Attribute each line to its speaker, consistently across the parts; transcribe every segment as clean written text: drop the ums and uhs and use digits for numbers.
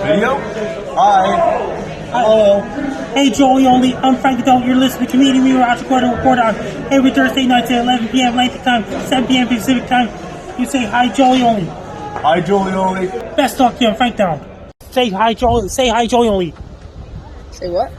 Speaker 1: Video? Hi.
Speaker 2: Hello. Hey, Joey Only. I'm Frankie. You're listening to Comedian Meteorological Weather Report on every Thursday night at 11 p.m. Atlantic time, 7 p.m. Pacific time. You say hi, Joey Only.
Speaker 1: Hi, Joey Only.
Speaker 2: Best talk to you, Frank Down. Say hi, Joey. Say hi, Joey Only.
Speaker 3: Say what?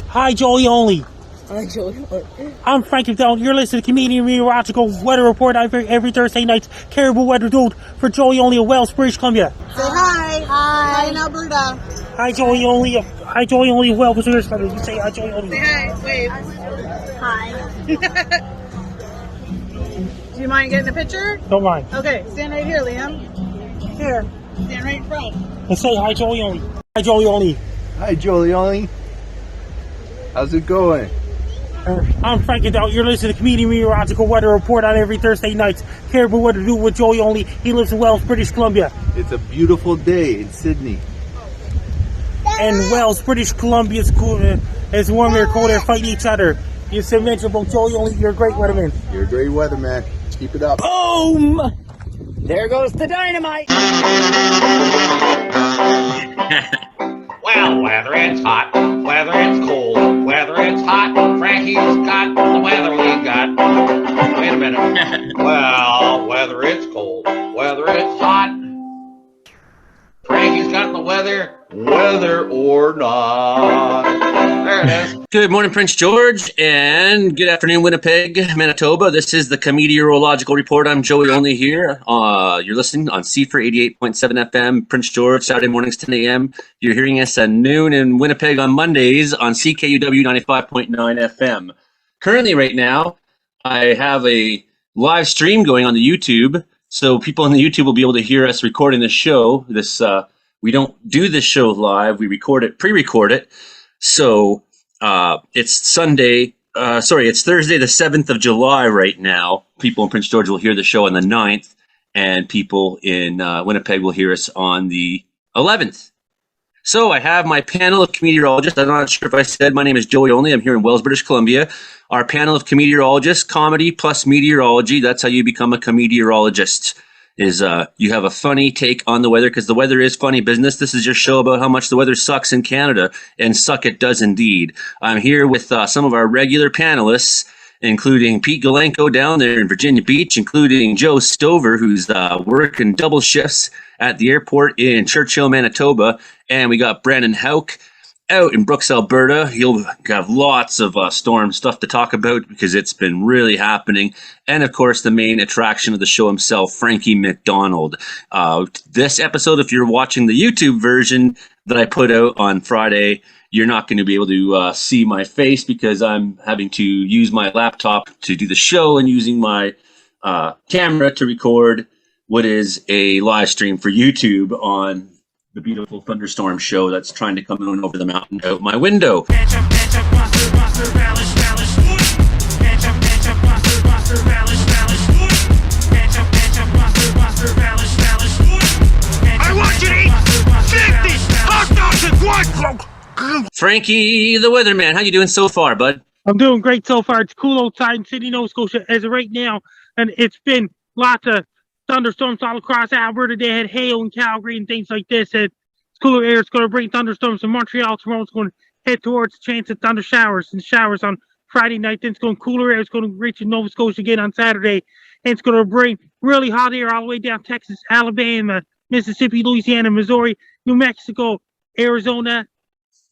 Speaker 2: Hi, Joey Only.
Speaker 3: Hi, Joey Only.
Speaker 2: I'm Frankie Down. You're listening to Comedian Meteorological Weather Report every Thursday night. Caribou Weather Dude for Joey Only of Wells, British Columbia.
Speaker 3: Say hi. Hi in Alberta.
Speaker 2: Hi, Joey Only. Hi, Joey Only of Wells, British Columbia. You say hi, Joey Only.
Speaker 3: Say hi. Wave. Hi. Do you mind getting a picture?
Speaker 2: Don't mind.
Speaker 3: Okay, stand right here, Liam. Here. Stand right in front.
Speaker 2: And say hi, Joey Only. Hi, Joey Only.
Speaker 1: Hi, Joey Only. How's it going?
Speaker 2: I'm Frankie Down. You're listening to Comedian Meteorological Weather Report on every Thursday night. Caribou Weather Dude with Joey Only. He lives in Wells, British Columbia.
Speaker 1: It's a beautiful day in Sidney.
Speaker 2: And Wells, British Columbia is cool. It's warm air, cold air fighting each other. You said mention about Joey Only. You're a great weatherman.
Speaker 1: You're a great weatherman. Keep it up.
Speaker 2: Boom!
Speaker 3: There goes the dynamite.
Speaker 4: Well, whether it's hot, whether it's cold, whether it's hot, Frankie's got the weather we got. Wait a minute. Well, whether it's cold, whether it's hot, Frankie's got the weather, whether or not. There it is.
Speaker 5: Good morning, Prince George, and good afternoon, Winnipeg, Manitoba. This is the Comedeorological Report. I'm Joey Only here. You're listening on CFUR 88.7 FM, Prince George, Saturday mornings, 10 a.m. You're hearing us at noon in Winnipeg on Mondays on CKUW 95.9 FM. Currently, right now, I have a live stream going on the YouTube, so people on the YouTube will be able to hear us recording this show. We don't do this show live. We record it, pre-record it. So it's Thursday, the 7th of July right now. People in Prince George will hear the show on the 9th, and people in Winnipeg will hear us on the 11th. So I have my panel of meteorologists. I'm not sure if I said my name is Joey Only. I'm here in Wells, British Columbia. Our panel of meteorologists, comedy plus meteorology. That's how you become a comedeorologist. Is you have a funny take on the weather, because the weather is funny business. This is your show about how much the weather sucks in Canada, and suck it does indeed. I'm here with some of our regular panelists, including Pete Galanko down there in Virginia Beach, including Joe Stover, who's working double shifts at the airport in Churchill, Manitoba, and we got Brandon Houck out in Brooks, Alberta. He'll have lots of storm stuff to talk about because it's been really happening. And of course, the main attraction of the show himself, Frankie MacDonald. This episode, if you're watching the YouTube version that I put out on Friday, you're not going to be able to see my face because I'm having to use my laptop to do the show and using my camera to record what is a live stream for YouTube on the beautiful thunderstorm show that's trying to come in over the mountain out my window.
Speaker 6: I want you to eat 50 hot dogs and one.
Speaker 5: Frankie, the weatherman, how you doing so far, bud?
Speaker 2: I'm doing great so far. It's cool outside in Sidney, Nova Scotia as of right now, and it's been lots of thunderstorms all across Alberta. They had hail in Calgary and things like this. It's cooler air. It's going to bring thunderstorms in Montreal tomorrow. It's going to head towards the chance of thunder showers and showers on Friday night. Then it's going cooler air. It's going to reach in Nova Scotia again on Saturday. And it's going to bring really hot air all the way down Texas, Alabama, Mississippi, Louisiana, Missouri, New Mexico, Arizona,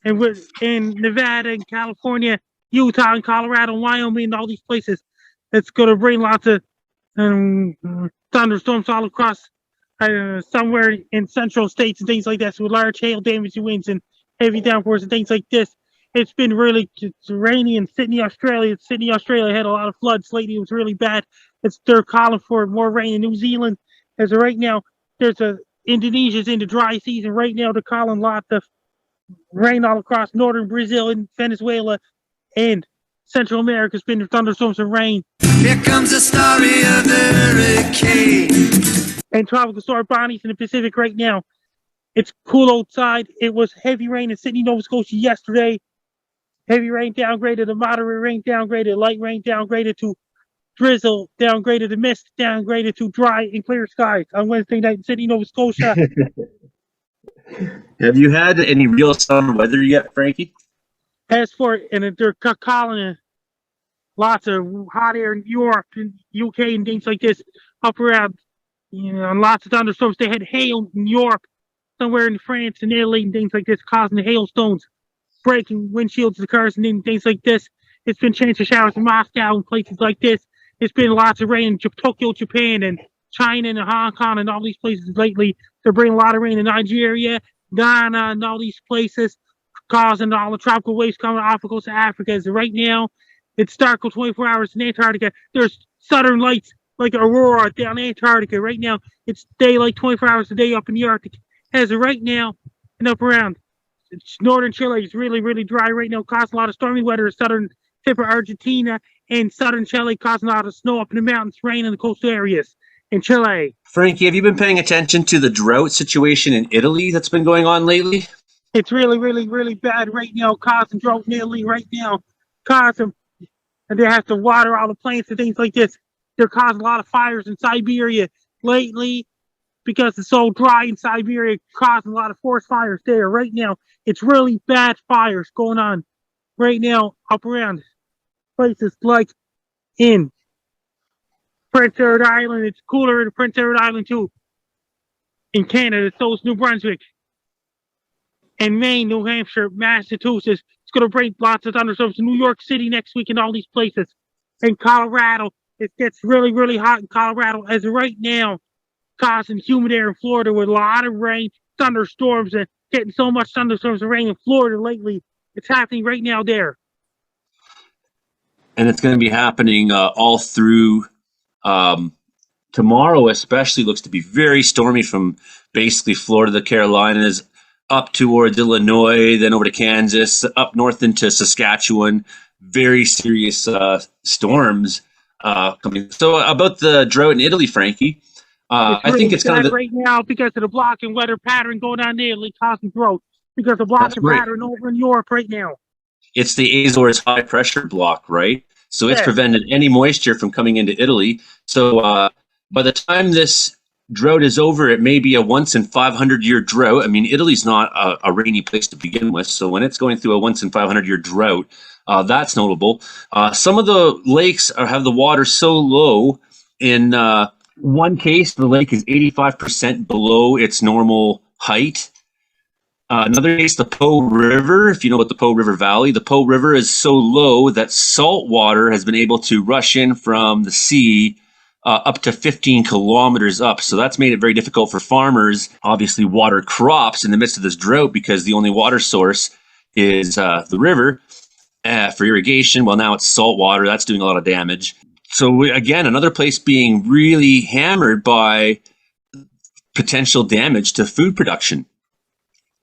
Speaker 2: and Nevada and California, Utah and Colorado, Wyoming, and all these places. It's going to bring lots of thunderstorms all across somewhere in central states and things like that. So with large hail, damaging winds, and heavy downpours and things like this. It's been really rainy in Sidney, Australia. Sidney, Australia had a lot of floods lately. It was really bad. They're calling for more rain in New Zealand. As of right now, Indonesia's in the dry season. Right now, they're calling lots of rain all across northern Brazil and Venezuela, and Central America's been thunderstorms and rain.
Speaker 6: Here comes the story of the hurricane.
Speaker 2: And tropical storm Bonnie's in the Pacific right now. It's cool outside. It was heavy rain in Sidney, Nova Scotia yesterday. Heavy rain downgraded to moderate rain, downgraded light rain, downgraded to drizzle, downgraded to mist, downgraded to dry and clear skies on Wednesday night in Sidney, Nova Scotia.
Speaker 5: Have you had any real summer weather yet, Frankie?
Speaker 2: As for, and they're calling lots of hot air in Europe and UK and things like this up around, and lots of thunderstorms. They had hail in Europe, somewhere in France and Italy and things like this, causing the hailstones, breaking windshields of the cars and things like this. It's been changed to showers in Moscow and places like this. It's been lots of rain in Tokyo, Japan, and China and Hong Kong and all these places lately. They're bringing a lot of rain in Nigeria, Ghana, and all these places, causing all the tropical waves coming off the coast of Africa. As right now, it's dark for 24 hours in Antarctica. There's southern lights like aurora down Antarctica. Right now, it's daylight 24 hours a day up in the Arctic. As of right now, and up around northern Chile is really, really dry right now, causing a lot of stormy weather in southern tip of Argentina and southern Chile, causing a lot of snow up in the mountains, rain in the coastal areas in Chile.
Speaker 5: Frankie, have you been paying attention to the drought situation in Italy that's been going on lately?
Speaker 2: It's really, really, really bad right now, causing drought in Italy right now, causing, and they have to water all the plants and things like this. They're causing a lot of fires in Siberia lately because it's so dry in Siberia, causing a lot of forest fires there. Right now, it's really bad fires going on right now up around places like in Prince Edward Island. It's cooler in Prince Edward Island too. In Canada, so is New Brunswick. And Maine, New Hampshire, Massachusetts. It's going to bring lots of thunderstorms in New York City next week and all these places. In Colorado, it gets really, really hot in Colorado as of right now, causing humid air in Florida with a lot of rain, thunderstorms, and getting so much thunderstorms and rain in Florida lately. It's happening right now there.
Speaker 5: And it's going to be happening all through tomorrow, especially looks to be very stormy from basically Florida, the Carolinas, up towards Illinois, then over to Kansas, up north into Saskatchewan. Very serious storms coming. So about the drought in Italy, Frankie, I think it's kind of
Speaker 2: right now because of the block and weather pattern going on in Italy causing drought because the block and pattern over in Europe right now.
Speaker 5: It's the Azores high pressure block, right? So it's prevented any moisture from coming into Italy. So by the time this drought is over, it may be a once in 500 year drought. I mean, Italy's not a rainy place to begin with. So when it's going through a once in 500 year drought, that's notable. Some of the lakes have the water so low. In one case, the lake is 85% below its normal height. Another case, the Po River, if you know about the Po River Valley, the Po River is so low that salt water has been able to rush in from the sea up to 15 kilometers up. So that's made it very difficult for farmers, obviously, water crops in the midst of this drought because the only water source is the river for irrigation. Well, now it's salt water. That's doing a lot of damage. So again, another place being really hammered by potential damage to food production.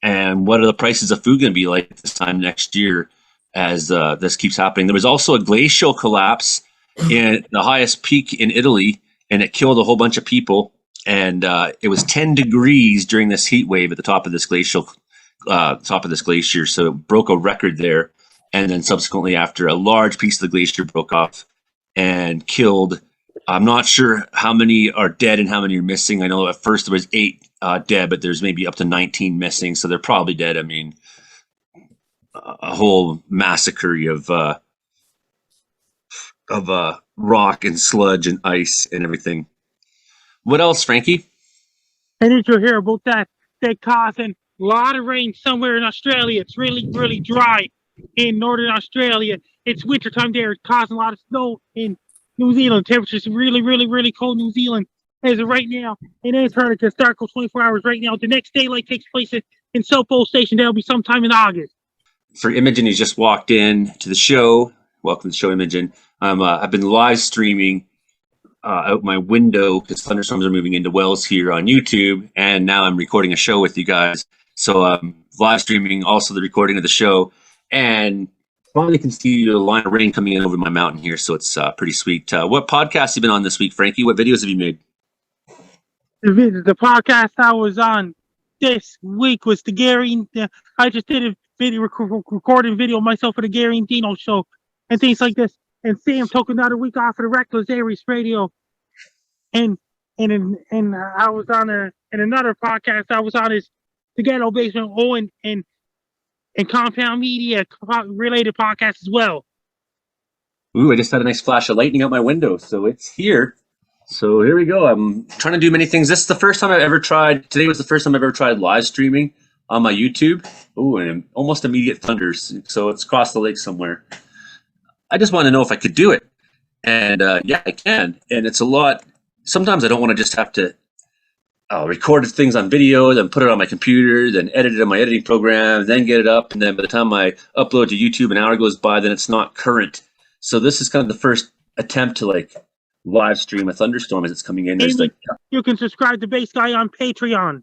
Speaker 5: And what are the prices of food going to be like this time next year as this keeps happening? There was also a glacial collapse in the highest peak in Italy, and it killed a whole bunch of people. And it was 10 degrees during this heat wave at the top of this glacier. So it broke a record there. And then subsequently after, a large piece of the glacier broke off and killed. I'm not sure how many are dead and how many are missing. I know at first there was 8 dead, but there's maybe up to 19 missing. So they're probably dead. I mean, a whole massacre of rock and sludge and ice and everything. What else, Frankie?
Speaker 2: I need to hear about that. They're causing a lot of rain somewhere in Australia. It's really, really dry in northern Australia. It's wintertime there. It's causing a lot of snow in New Zealand. Temperatures really, really, really cold in New Zealand. As of right now, in Antarctica, it's dark for 24 hours right now. The next daylight takes place in South Pole Station. That'll be sometime in August. For
Speaker 5: Imogen, who's just walked in to the show, welcome to the show, Imogen. I've been live streaming out my window because thunderstorms are moving into wells here on YouTube, and now I'm recording a show with you guys. So I'm live streaming also the recording of the show, and finally can see a line of rain coming in over my mountain here, so it's pretty sweet. What podcasts have you been on this week, Frankie? What videos have you made?
Speaker 2: The podcast I was on this week was the Gary. I just did a video recording video of myself for the Gary and Dino show and things like this. And Sam took another week off of the Reckless Aries radio. And I was on in another podcast I was on is the Ghetto Basement and Compound Media related podcasts as well.
Speaker 5: Ooh, I just had a nice flash of lightning out my window, so it's here. So here we go. I'm trying to do many things. This is the first time I've ever tried. Today was the first time I've ever tried live streaming on my YouTube. Ooh, and almost immediate thunders. So it's across the lake somewhere. I just want to know if I could do it. And yeah, I can. And it's a lot. Sometimes I don't want to just have to record things on video, then put it on my computer, then edit it in my editing program, then get it up. And then by the time I upload to YouTube, an hour goes by, then it's not current. So this is kind of the first attempt to like live stream a thunderstorm as it's coming in. There's
Speaker 2: you can subscribe to Base Guy on Patreon.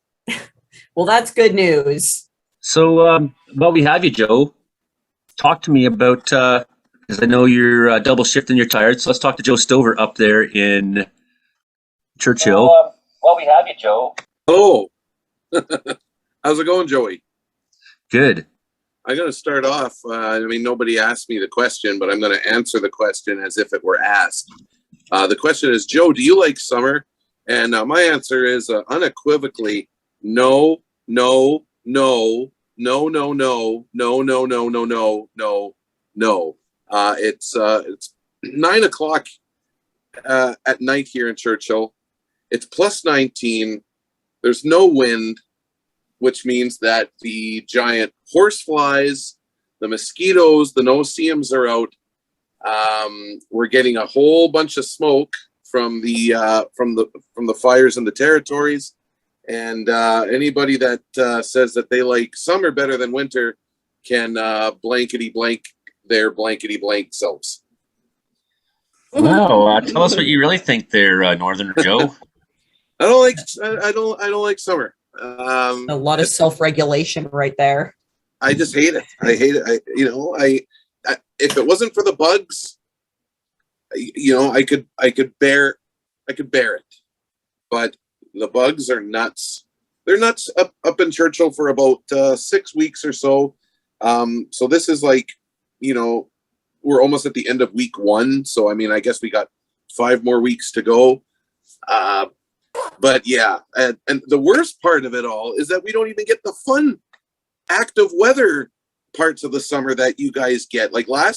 Speaker 7: Well, that's good news.
Speaker 5: So while we have you, Joe, talk to me about, because I know you're double shifting, you're tired. So let's talk to Joe Stover up there in Churchill. While we have you, Joe.
Speaker 8: Hello. How's it going, Joey?
Speaker 5: Good.
Speaker 8: I'm going to start off. I mean, nobody asked me the question, but I'm going to answer the question as if it were asked. The question is, Joe, do you like summer? And my answer is unequivocally no, no, no, no, no, no, no, no, no, no, no, no, no. It's 9 o'clock at night here in Churchill. It's plus 19. There's no wind, which means that the giant horseflies, the mosquitoes, the no-see-ums are out. We're getting a whole bunch of smoke from the fires in the territories, and anybody that says that they like summer better than winter can blankety blank their blankety blank selves.
Speaker 5: Wow, tell us what you really think there, Northerner Joe.
Speaker 8: I don't like summer.
Speaker 7: A lot of self-regulation right there.
Speaker 8: I just hate it. I hate it. I if it wasn't for the bugs, I could bear it. But the bugs are nuts. They're nuts up in Churchill for about 6 weeks or so. So this is like, we're almost at the end of week 1. So I mean, I guess we got 5 more weeks to go. But yeah, and the worst part of it all is that we don't even get the fun, active weather parts of the summer that you guys get. Like I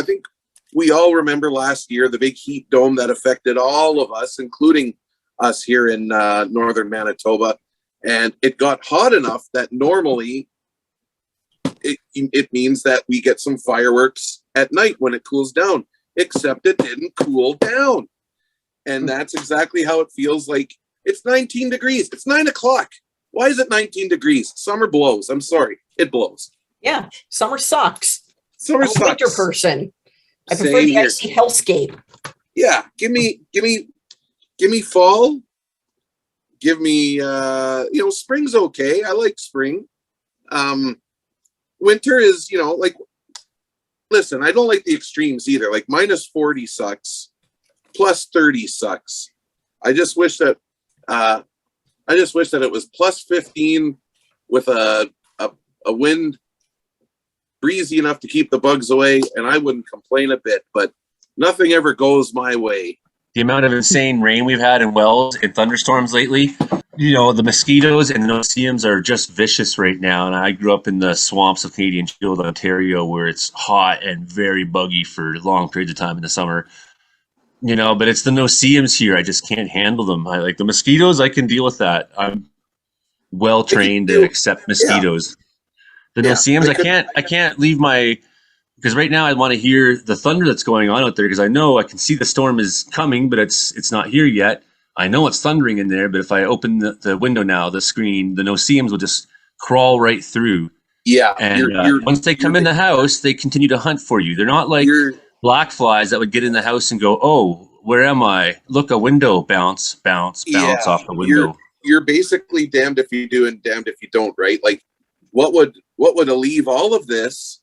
Speaker 8: think we all remember last year, the big heat dome that affected all of us, including us here in northern Manitoba. And it got hot enough that normally it means that we get some fireworks at night when it cools down, except it didn't cool down. And that's exactly how it feels like. It's 19 degrees. It's 9 o'clock. Why is it 19 degrees? Summer blows. I'm sorry. It blows.
Speaker 7: Yeah, summer sucks.
Speaker 8: Summer
Speaker 7: I'm a
Speaker 8: sucks.
Speaker 7: winter person. I prefer
Speaker 8: Same
Speaker 7: the
Speaker 8: here.
Speaker 7: icy hellscape.
Speaker 8: Yeah, give me fall. Give me spring's okay. I like spring. Winter is, listen, I don't like the extremes either. Like minus 40 sucks. Plus 30 sucks. I just wish that it was plus 15 with a wind breezy enough to keep the bugs away, and I wouldn't complain a bit, but nothing ever goes my way.
Speaker 5: The amount of insane rain we've had in Wells and thunderstorms lately, the mosquitoes and the no-see-ums are just vicious right now. And I grew up in the swamps of Canadian Shield, Ontario, where it's hot and very buggy for long periods of time in the summer. But it's the no-see-ums here. I just can't handle them. I like the mosquitoes. I can deal with that. I'm well trained to accept mosquitoes. The no-see-ums, I can't leave because right now I want to hear the thunder that's going on out there, because I know I can see the storm is coming, but it's not here yet. I know it's thundering in there, but if I open the window now, the screen, the no-see-ums will just crawl right through.
Speaker 8: Yeah.
Speaker 5: And once they come in the house, they continue to hunt for you. They're not like black flies that would get in the house and go, oh, where am I? Look, a window, bounce off the window.
Speaker 8: You're basically damned if you do and damned if you don't, right? Like what would alleviate all of this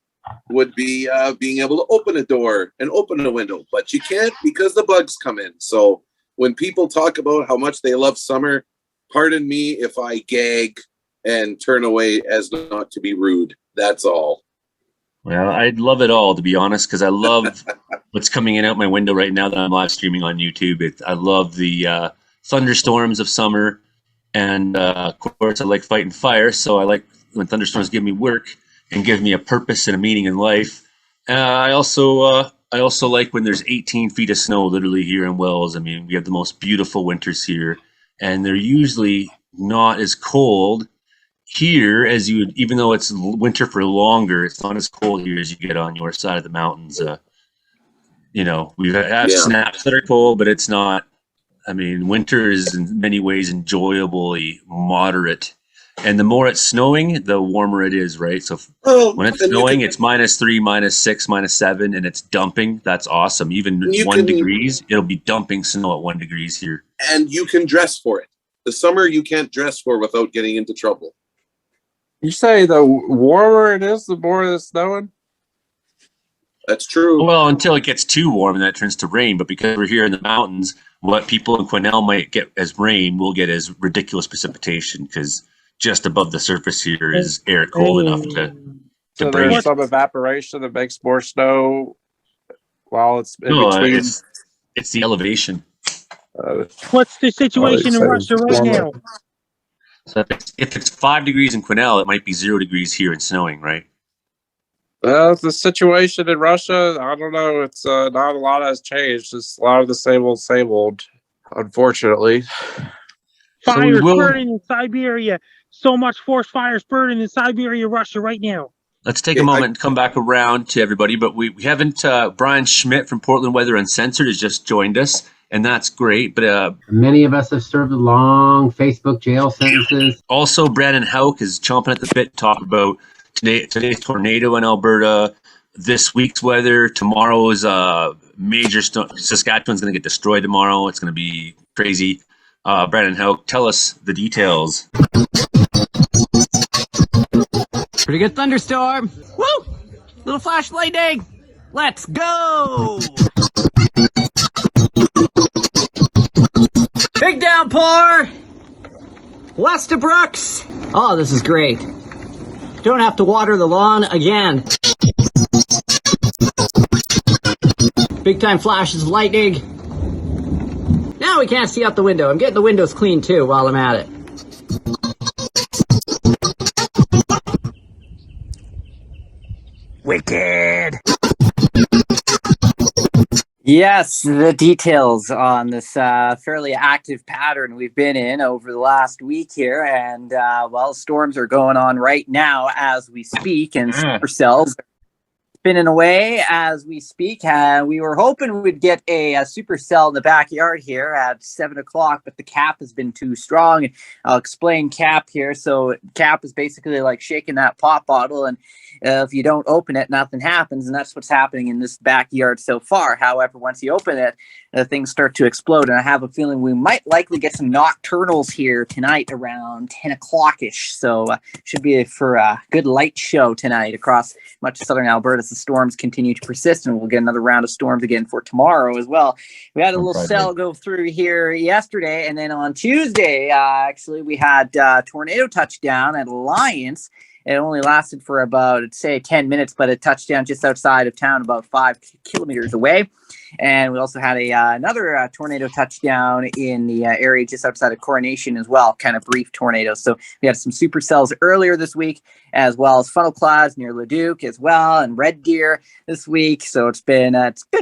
Speaker 8: would be being able to open a door and open a window, but you can't because the bugs come in. So when people talk about how much they love summer, pardon me if I gag and turn away as not to be rude. That's all.
Speaker 5: Well, I'd love it all, to be honest, because I love what's coming in out my window right now that I'm live streaming on YouTube. I love the thunderstorms of summer. And of course, I like fighting fire, so I like when thunderstorms give me work and give me a purpose and a meaning in life. I also like when there's 18 feet of snow literally here in Wells. I mean, we have the most beautiful winters here, and they're usually not as cold here as you would, even though it's winter for longer, it's not as cold here as you get on your side of the mountains. You know, we have snaps that are cold, but it's not. I mean, winter is in many ways enjoyably moderate. And the more it's snowing, the warmer it is, right? So when it's snowing, it's -3, -6, -7, and it's dumping. That's awesome. Even 1 degrees, it'll be dumping snow at 1 degrees here.
Speaker 8: And you can dress for it. The summer you can't dress for without getting into trouble.
Speaker 9: You say the warmer it is, the more it's snowing?
Speaker 8: That's true.
Speaker 5: Well, until it gets too warm and that turns to rain. But because we're here in the mountains, what people in Quesnel might get as rain, we'll get as ridiculous precipitation because just above the surface here is air cold enough to
Speaker 9: So
Speaker 5: bring
Speaker 9: there's
Speaker 5: it.
Speaker 9: some evaporation that makes more snow while it's in between.
Speaker 5: It's the elevation.
Speaker 2: What's the situation in Russia right now?
Speaker 5: So if it's 5 degrees in Quesnel, it might be 0 degrees here and snowing, right?
Speaker 9: Well, the situation in Russia, I don't know. It's not a lot has changed. It's a lot of the same old, unfortunately.
Speaker 2: Fires burning in Siberia. So much forest fires burning in Siberia, Russia right now.
Speaker 5: Let's take a moment and come back around to everybody, but we haven't, Brian Shmidt from Portland Weather Uncensored has just joined us, and that's great. But
Speaker 10: many of us have served long Facebook jail sentences.
Speaker 5: Also, Brandon Houck is chomping at the bit to talk about today's tornado in Alberta, this week's weather. Tomorrow's major Saskatchewan's going to get destroyed tomorrow. It's going to be crazy. Brandon Houck, tell us the details.
Speaker 11: Pretty good thunderstorm. Woo! Little flash lightning. Let's go! Big downpour. West of Brooks. Oh, this is great. Don't have to water the lawn again. Big time flashes of lightning. Now we can't see out the window. I'm getting the windows clean too while I'm at it.
Speaker 12: Wicked. Yes, the details on this fairly active pattern we've been in over the last week here. And, well, storms are going on right now as we speak, and supercells are spinning away as we speak. We were hoping we'd get a supercell in the backyard here at 7 o'clock, but the cap has been too strong. I'll explain cap here. So cap is basically like shaking that pop bottle, and if you don't open it, nothing happens, and that's what's happening in this backyard so far. However, once you open it, things start to explode, and I have a feeling we might likely get some nocturnals here tonight around 10 o'clock-ish, so should be for a good light show tonight across much of southern Alberta as the storms continue to persist, and we'll get another round of storms again for tomorrow as well. We had a little cell go through here yesterday, and then on Tuesday, actually, we had tornado touchdown at Alliance. It only lasted for about, I'd say, 10 minutes, but it touched down just outside of town, about 5 kilometers away. And we also had another tornado touchdown in the area just outside of Coronation as well, kind of brief tornadoes. So we had some supercells earlier this week, as well as funnel clouds near Leduc as well, and Red Deer this week. So it's been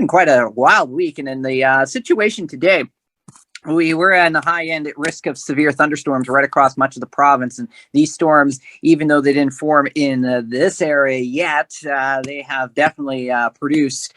Speaker 12: quite a wild week. And in the situation today, we were on the high end at risk of severe thunderstorms right across much of the province. And these storms, even though they didn't form in this area yet, they have definitely produced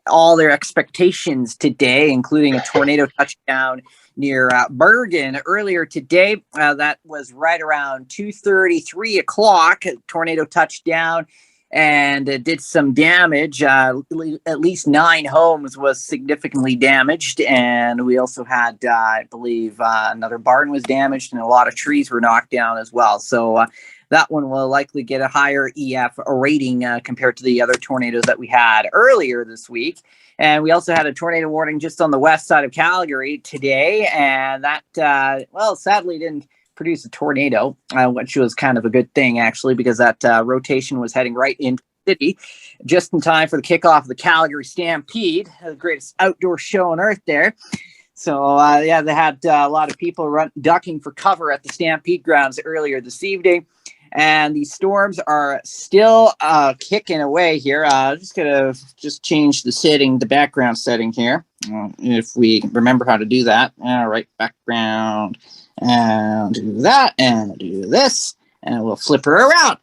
Speaker 12: all their expectations today, including a tornado touchdown near Bergen earlier today. That was right around 2:30, 3 o'clock. Tornado touchdown. And it did some damage. At least 9 homes was significantly damaged. And we also had, I believe, another barn was damaged, and a lot of trees were knocked down as well. So that one will likely get a higher EF rating compared to the other tornadoes that we had earlier this week. And we also had a tornado warning just on the west side of Calgary today. And that, well, sadly didn't produce a tornado, which was kind of a good thing, actually, because that rotation was heading right into the city just in time for the kickoff of the Calgary Stampede, the greatest outdoor show on earth there. So, yeah, they had a lot of people ducking for cover at the Stampede grounds earlier this evening. And the storms are still kicking away here. Just going to change the background setting here. If we remember how to do that. All right, background. And do that. And do this. And we'll flip her around.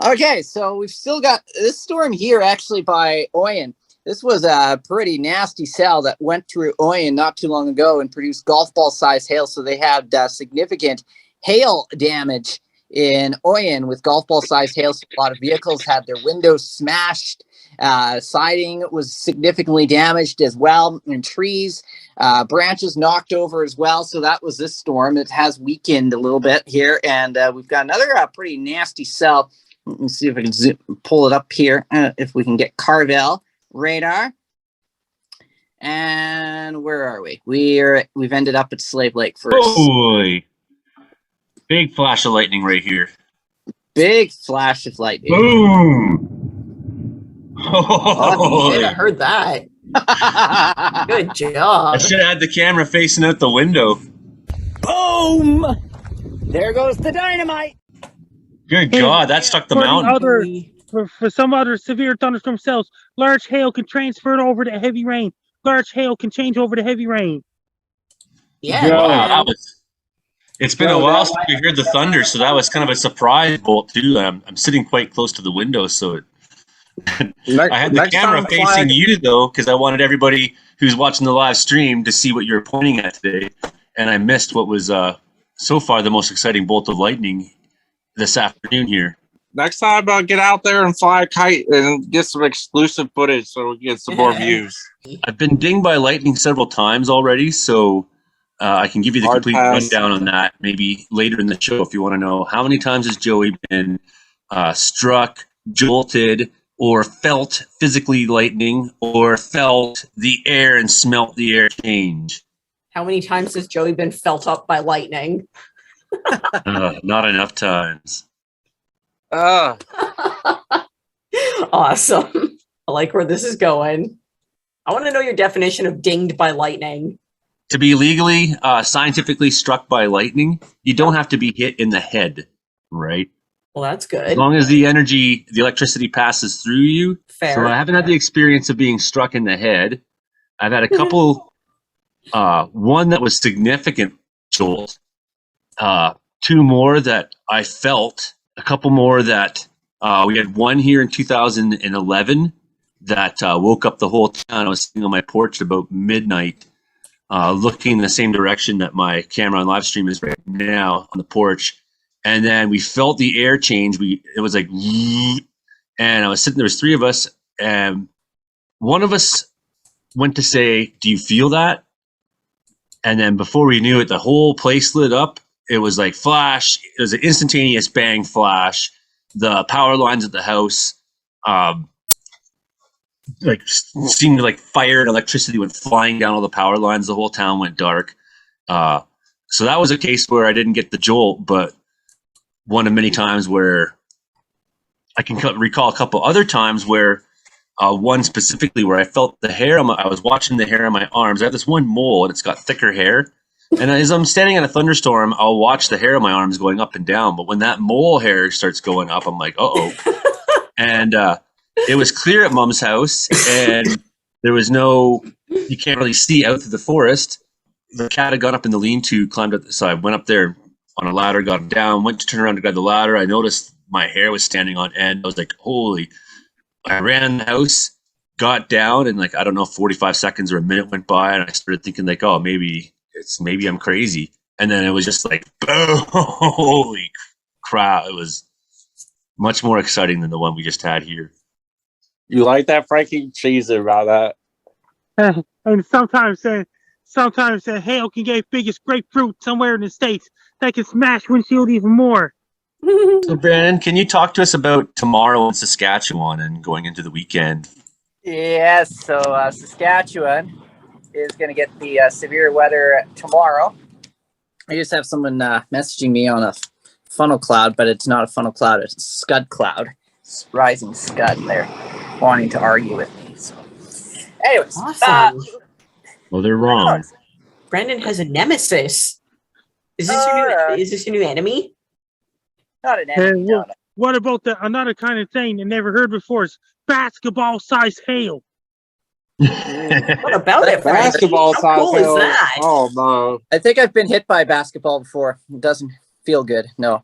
Speaker 12: Okay, so we've still got this storm here actually by Oyen. This was a pretty nasty cell that went through Oyen not too long ago and produced golf ball size hail. So they had significant hail damage in Oyen with golf ball size hail. So a lot of vehicles had their windows smashed. Siding was significantly damaged as well, and trees, branches knocked over as well. So that was this storm. It has weakened a little bit here, and we've got another pretty nasty cell. Let me see if I can pull it up here. If we can get Carvel radar. And where are we? We've ended up at Slave Lake first.
Speaker 5: Holy! Big flash of lightning right here.
Speaker 12: Big flash of lightning.
Speaker 5: Boom!
Speaker 7: Oh, I heard that. Good job.
Speaker 5: I should have had the camera facing out the window.
Speaker 11: Boom! There goes the dynamite.
Speaker 5: Good God, that struck the mountain.
Speaker 2: For some other severe thunderstorm cells, large hail can transfer over to heavy rain. Large hail can change over to heavy rain.
Speaker 7: Yeah.
Speaker 5: Wow, it's been a while since we heard the thunder, so that was kind of a surprise bolt too. I'm sitting quite close to the window, so I had the camera facing you though, because I wanted everybody who's watching the live stream to see what you're pointing at today, and I missed what was so far the most exciting bolt of lightning this afternoon here.
Speaker 9: Next time, get out there and fly a kite and get some exclusive footage so we can get some more views.
Speaker 5: I've been dinged by lightning several times already, so I can give you the complete rundown on that maybe later in the show if you want to know. How many times has Joey been struck, jolted, or felt physically lightning, or felt the air and smelt the air change?
Speaker 7: How many times has Joey been felt up by lightning?
Speaker 5: Not enough times.
Speaker 7: Awesome. I like where this is going. I want to know your definition of dinged by lightning.
Speaker 5: To be legally, scientifically struck by lightning, you don't have to be hit in the head, right?
Speaker 7: Well, that's good.
Speaker 5: As long as the electricity passes through you.
Speaker 7: Fair.
Speaker 5: So I haven't had the experience of being struck in the head. I've had a couple, one that was significant jolt, two more that I felt, a couple more that we had one here in 2011 that woke up the whole town. I was sitting on my porch about midnight, looking in the same direction that my camera on live stream is right now on the porch. And then we felt the air change. It was like, and I was sitting, there was three of us, and one of us went to say, "Do you feel that?" And then before we knew it, the whole place lit up. It was like flash. It was an instantaneous bang flash. The power lines at the house, like seemed like fire and electricity went flying down all the power lines. The whole town went dark. So that was a case where I didn't get the jolt, but one of many times where I can recall a couple other times where one specifically where I felt the hair. I was watching the hair on my arms. I have this one mole and it's got thicker hair. And as I'm standing in a thunderstorm, I'll watch the hair on my arms going up and down. But when that mole hair starts going up, I'm like, uh-oh. And it was clear at Mom's house, and there was you can't really see out through the forest. The cat had gone up in the lean-to, climbed up, so I went up there on a ladder, got him down, went to turn around to grab the ladder. I noticed my hair was standing on end. I was like, holy. I ran in the house, got down, and I don't know, 45 seconds or a minute went by, and I started thinking oh, maybe I'm crazy. And then it was just like, boom, holy crap. It was much more exciting than the one we just had here.
Speaker 9: You like that, Frankie? Cheesy about
Speaker 2: that. And sometimes hail can get biggest grapefruit somewhere in the States that can smash windshield even more.
Speaker 5: So Brandon, can you talk to us about tomorrow in Saskatchewan and going into the weekend?
Speaker 12: Yes, so Saskatchewan is going to get the severe weather tomorrow. I just have someone messaging me on a funnel cloud, but it's not a funnel cloud, it's a scud cloud. It's rising scud, and they're wanting to argue with me. So, anyways.
Speaker 7: Awesome.
Speaker 5: Well, they're wrong.
Speaker 7: Brandon has a nemesis. Is this your new enemy?
Speaker 12: Not an enemy. No.
Speaker 2: What about another kind of thing I never heard before? Is basketball-sized hail.
Speaker 7: What about it, Frankie?
Speaker 9: Basketball
Speaker 7: How
Speaker 9: size
Speaker 7: cool is
Speaker 9: hail.
Speaker 7: that?
Speaker 9: Oh no!
Speaker 12: I think I've been hit by a basketball before. It doesn't feel good. No.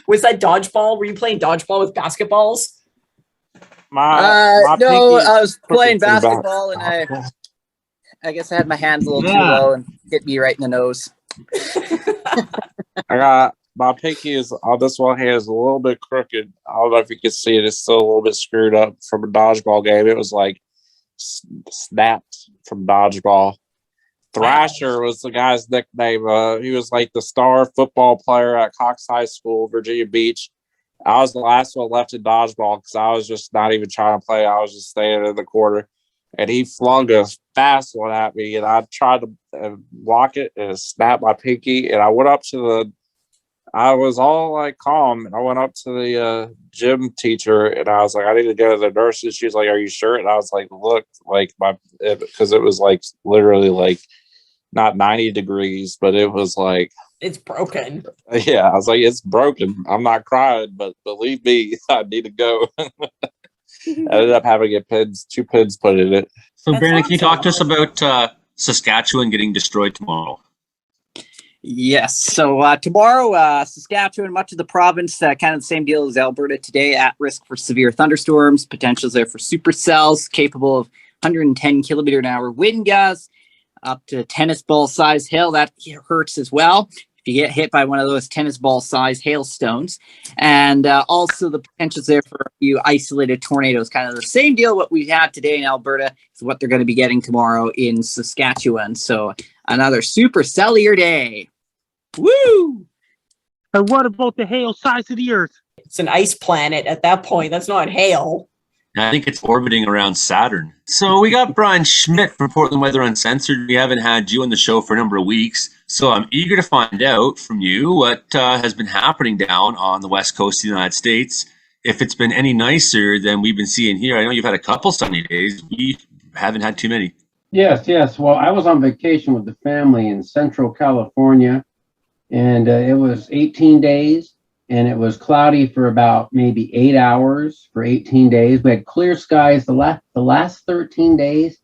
Speaker 7: Was that dodgeball? Were you playing dodgeball with basketballs?
Speaker 9: My
Speaker 12: No,
Speaker 9: pinky's
Speaker 12: I was playing
Speaker 9: crooked from
Speaker 12: basketball and I guess I had my hands a little too low and hit me right in the nose.
Speaker 9: I got my pinky is on this one hand is a little bit crooked. I don't know if you can see it. It's still a little bit screwed up from a dodgeball game. It was like snapped from dodgeball. Thrasher was the guy's nickname. He was like the star football player at Cox High School, Virginia Beach. I was the last one left in dodgeball because I was just not even trying to play. I was just standing in the corner. And he flung a fast one at me, and I tried to block it, and it snapped my pinky. And I went up to I was all like calm, and I went up to the gym teacher, and I was like, I need to go to the nurse. And she was like, are you sure? And I was like, look, like because it was like literally like not 90 degrees, but it was like,
Speaker 7: it's broken.
Speaker 9: Yeah, I was like, it's broken. I'm not crying, but believe me, I need to go. I ended up having to get two pins put in it.
Speaker 5: So, Brandon, can you talk to us about Saskatchewan getting destroyed tomorrow?
Speaker 12: Yes. So tomorrow, Saskatchewan, much of the province, kind of the same deal as Alberta today, at risk for severe thunderstorms. Potentials there for supercells capable of 110 kilometer an hour wind gusts, up to tennis ball size hail. That hurts as well if you get hit by one of those tennis ball size hailstones. And also the potentials there for a few isolated tornadoes. Kind of the same deal what we had today in Alberta is what they're going to be getting tomorrow in Saskatchewan. So another super cellier day. Woo!
Speaker 2: And what about the hail size of the Earth?
Speaker 7: It's an ice planet at that point. That's not hail.
Speaker 5: I think it's orbiting around Saturn. So we got Brian Shmidt from Portland Weather Uncensored. We haven't had you on the show for a number of weeks. So I'm eager to find out from you what has been happening down on the west coast of the United States. If it's been any nicer than we've been seeing here. I know you've had a couple sunny days. We haven't had too many.
Speaker 10: Yes. Well, I was on vacation with the family in Central California, and it was 18 days. And it was cloudy for about maybe 8 hours for 18 days. We had clear skies the last 13 days.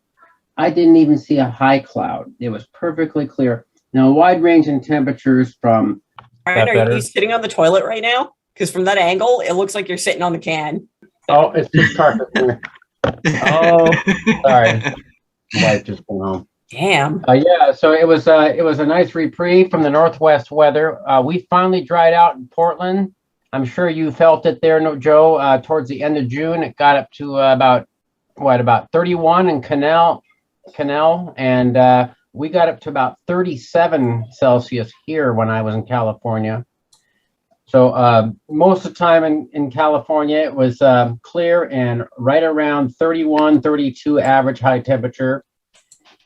Speaker 10: I didn't even see a high cloud. It was perfectly clear. Now, a wide range in temperatures from...
Speaker 7: Brian, are you sitting on the toilet right now? Because from that angle, it looks like you're sitting on the can.
Speaker 10: Oh, it's just carpet here. Oh, sorry. My wife just went home.
Speaker 7: Damn.
Speaker 10: Yeah, so it was a nice reprieve from the northwest weather. We finally dried out in Portland. I'm sure you felt it there, no, Joe. Towards the end of June, it got up to about 31 in Canal, and we got up to about 37 Celsius here when I was in California. So most of the time in California, it was clear and right around 31, 32 average high temperature.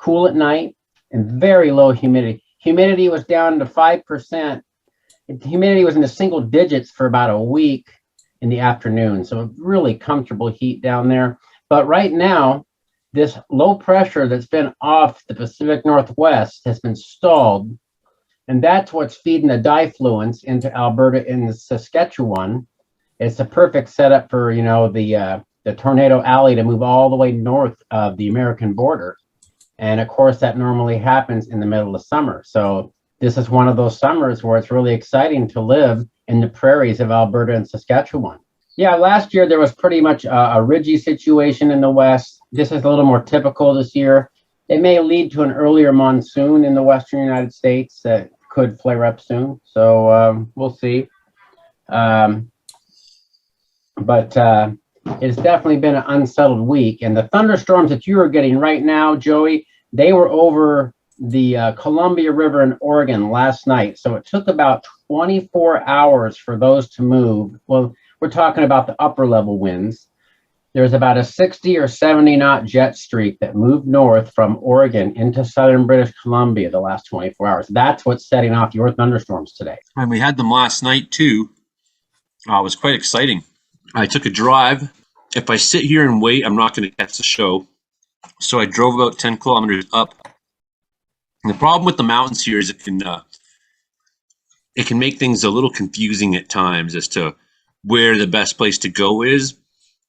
Speaker 10: Cool at night and very low humidity. Humidity was down to 5%. Humidity was in the single digits for about a week in the afternoon. So really comfortable heat down there. But right now, this low pressure that's been off the Pacific Northwest has been stalled. And that's what's feeding the difluence into Alberta and Saskatchewan. It's a perfect setup for, the tornado alley to move all the way north of the American border. And of course, that normally happens in the middle of summer. So this is one of those summers where it's really exciting to live in the prairies of Alberta and Saskatchewan. Yeah, last year there was pretty much a ridgy situation in the west. This is a little more typical this year. It may lead to an earlier monsoon in the western United States that could flare up soon. So we'll see. But it's definitely been an unsettled week. And the thunderstorms that you are getting right now, Joey, they were over the Columbia River in Oregon last night. So it took about 24 hours for those to move. Well, we're talking about the upper level winds. There's about a 60 or 70 knot jet streak that moved north from Oregon into southern British Columbia the last 24 hours. That's what's setting off your thunderstorms today.
Speaker 5: And we had them last night too. It was quite exciting. I took a drive. If I sit here and wait, I'm not going to catch the show. So I drove about 10 kilometers up. And the problem with the mountains here is it can make things a little confusing at times as to where the best place to go is.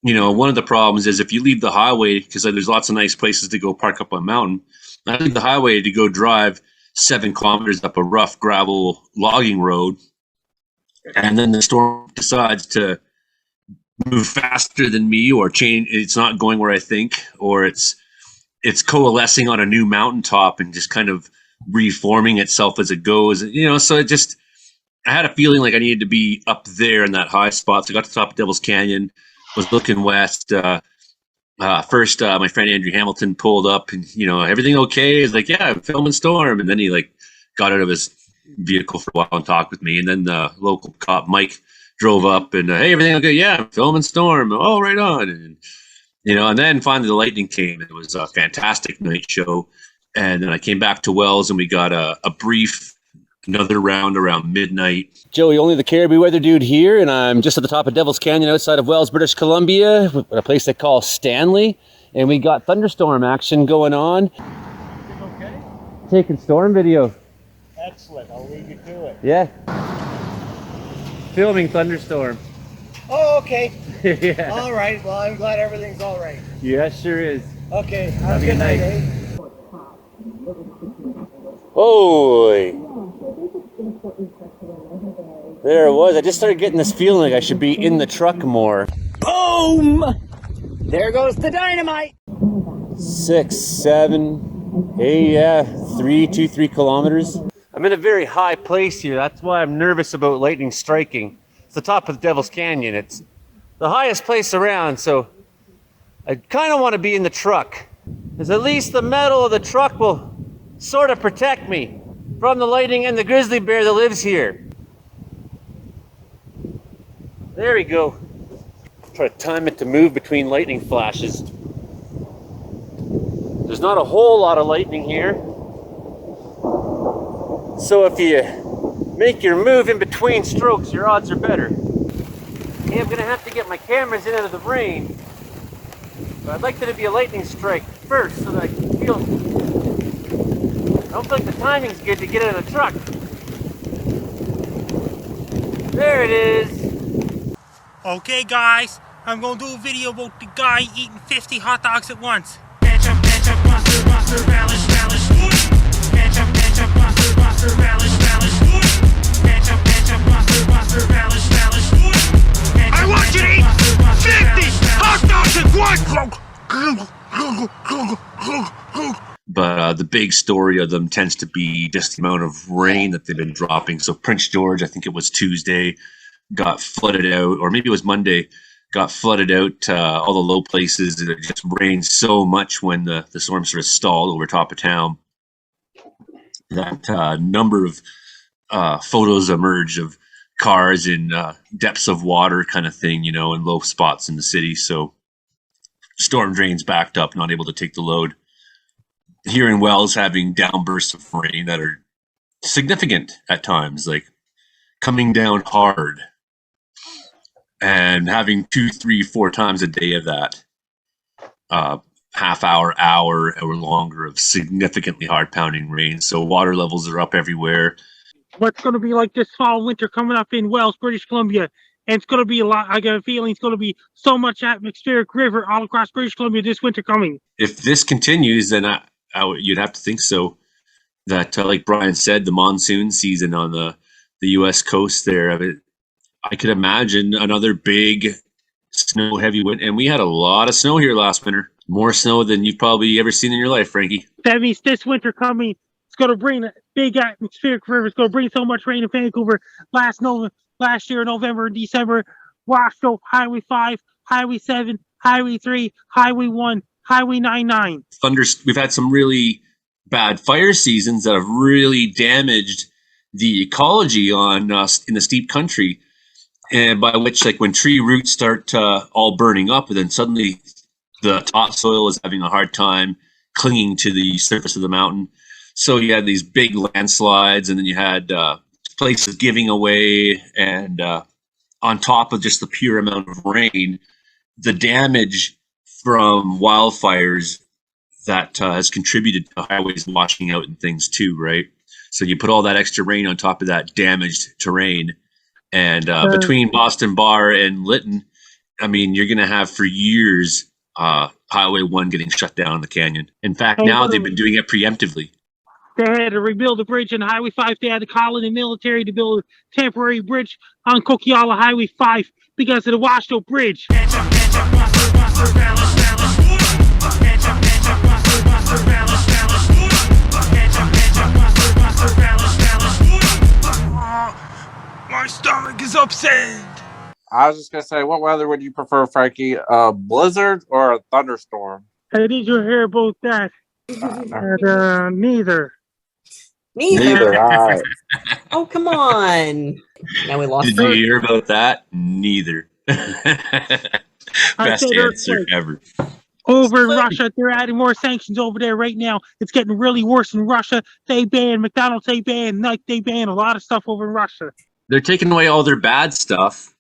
Speaker 5: You know, one of the problems is if you leave the highway, because there's lots of nice places to go park up on a mountain, I leave the highway to go drive 7 kilometers up a rough gravel logging road, and then the storm decides to move faster than me or change. It's not going where I think, or it's coalescing on a new mountaintop and just kind of reforming itself as it goes. You know, so I had a feeling like I needed to be up there in that high spot. So I got to the top of Devil's Canyon, was looking west. First, my friend Andrew Hamilton pulled up and, you know, everything okay? He's like, yeah, I'm filming storm. And then he like got out of his vehicle for a while and talked with me. And then the local cop, Mike, drove up and, hey, everything okay? Yeah, I'm filming storm. Oh, right on. And, you know, and then finally the lightning came. It was a fantastic night show. And then I came back to Wells and we got a brief, another round around midnight.
Speaker 13: Joey, only the Caribou weather dude here, and I'm just at the top of Devil's Canyon outside of Wells, British Columbia, a place they call Stanley, and we got thunderstorm action going on.
Speaker 14: Okay.
Speaker 13: Taking storm video.
Speaker 14: Excellent. I'll leave you to it.
Speaker 13: Yeah. Filming thunderstorm.
Speaker 14: Oh, okay.
Speaker 13: Yeah.
Speaker 14: All right. Well, I'm glad everything's all right.
Speaker 13: Yeah, sure is.
Speaker 14: Okay. Have a good night, eh?
Speaker 13: Holy. There it was. I just started getting this feeling like I should be in the truck more.
Speaker 11: Boom! There goes the dynamite.
Speaker 13: 6, 7, 8, yeah, 3 kilometers. I'm in a very high place here. That's why I'm nervous about lightning striking. It's the top of the Devil's Canyon. It's the highest place around, so I kind of want to be in the truck, because at least the metal of the truck will sort of protect me from the lightning and the grizzly bear that lives here. There we go. Try to time it to move between lightning flashes. There's not a whole lot of lightning here. So if you make your move in between strokes, your odds are better. Okay, I'm gonna have to get my cameras in out of the rain. But I'd like there to be a lightning strike first so that I can feel. I don't think the timing's good to get out of the truck. There it is.
Speaker 2: Okay, guys, I'm gonna do a video about the guy eating 50 hot dogs at once.
Speaker 6: I want you to eat 50 hot dogs at once!
Speaker 5: But the big story of them tends to be just the amount of rain that they've been dropping. So Prince George, I think it was Tuesday, got flooded out, or maybe it was Monday, got flooded out, all the low places. It just rained so much when the storm sort of stalled over top of town that number of photos emerged of cars in depths of water kind of thing, you know, in low spots in the city. So storm drains backed up, not able to take the load. Here in Wells, having downbursts of rain that are significant at times, like coming down hard, and having 2, 3, 4 times a day of that, half hour, hour, or longer of significantly hard pounding rain. So water levels are up everywhere.
Speaker 2: What's going to be like this fall winter coming up in Wells, British Columbia, and it's going to be a lot. I got a feeling it's going to be so much atmospheric river all across British Columbia this winter coming.
Speaker 5: If this continues, then you'd have to think so. That, like Brian said, the monsoon season on the U.S. coast there, I could imagine another big snow heavy winter. And we had a lot of snow here last winter. More snow than you've probably ever seen in your life, Frankie.
Speaker 2: That means this winter coming, it's going to bring a big atmospheric river. It's going to bring so much rain in Vancouver. Last year, November and December, washed out Highway 5, Highway 7, Highway 3, Highway 1, Highway 99.
Speaker 5: We've had some really bad fire seasons that have really damaged the ecology on in the steep country, and by which, like, when tree roots start all burning up, and then suddenly the topsoil is having a hard time clinging to the surface of the mountain. So you had these big landslides, and then you had places giving away, and on top of just the pure amount of rain, the damage from wildfires that has contributed to highways washing out and things too, right? So you put all that extra rain on top of that damaged terrain, and between Boston Bar and Lytton, I mean, you're going to have for years Highway 1 getting shut down in the canyon. In fact, now they've been doing it preemptively.
Speaker 2: They had to rebuild the bridge on Highway 5. They had to call in the military to build a temporary bridge on Coquihalla Highway 5 because of the washed out bridge.
Speaker 6: My stomach is upset.
Speaker 9: I was just gonna say, what weather would you prefer, Frankie? A blizzard or a thunderstorm?
Speaker 2: Did you hear about that? Neither.
Speaker 7: Neither.
Speaker 9: All right.
Speaker 7: Oh, come on. Now we lost.
Speaker 5: Did you hear about that? Neither. Best answer ever.
Speaker 2: Over in Russia, they're adding more sanctions over there right now. It's getting really worse in Russia. They ban McDonald's, they ban Nike, they ban a lot of stuff over in Russia.
Speaker 5: They're taking away all their bad stuff.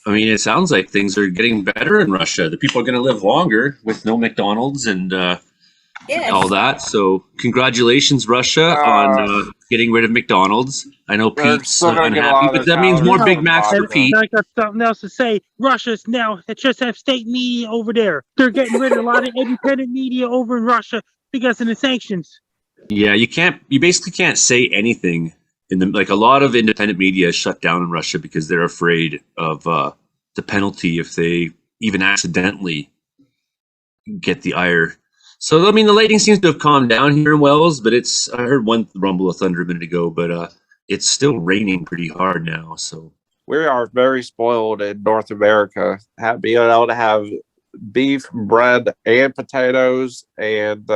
Speaker 5: I mean, it sounds like things are getting better in Russia. The people are going to live longer with no McDonald's and all that. So congratulations, Russia, on getting rid of McDonald's. I know Pete's unhappy, but that means more Big Macs for Pete.
Speaker 2: I got something else to say. Russia's now, it just have state media over there. They're getting rid of a lot of independent media over in Russia because of the sanctions.
Speaker 5: Yeah, you basically can't say anything. Like a lot of independent media is shut down in Russia because they're afraid of the penalty if they even accidentally get the ire. So, I mean, the lightning seems to have calmed down here in Wells, but I heard one rumble of thunder a minute ago, but it's still raining pretty hard now. So
Speaker 9: we are very spoiled in North America, being able to have beef, bread, and potatoes, and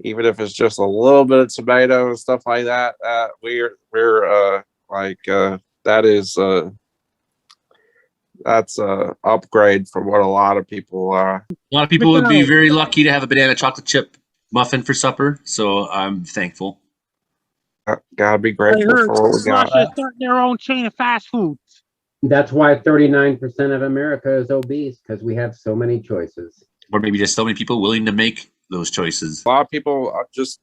Speaker 9: even if it's just a little bit of tomato and stuff like that, that's a upgrade from what a lot of people are.
Speaker 5: A lot of people would be very lucky to have a banana chocolate chip muffin for supper, so I'm thankful.
Speaker 9: Gotta be grateful for what we got.
Speaker 2: Russia's starting their own chain of fast foods.
Speaker 10: That's why 39% of America is obese, because we have so many choices.
Speaker 5: Or maybe just so many people willing to make those choices.
Speaker 9: A lot of people just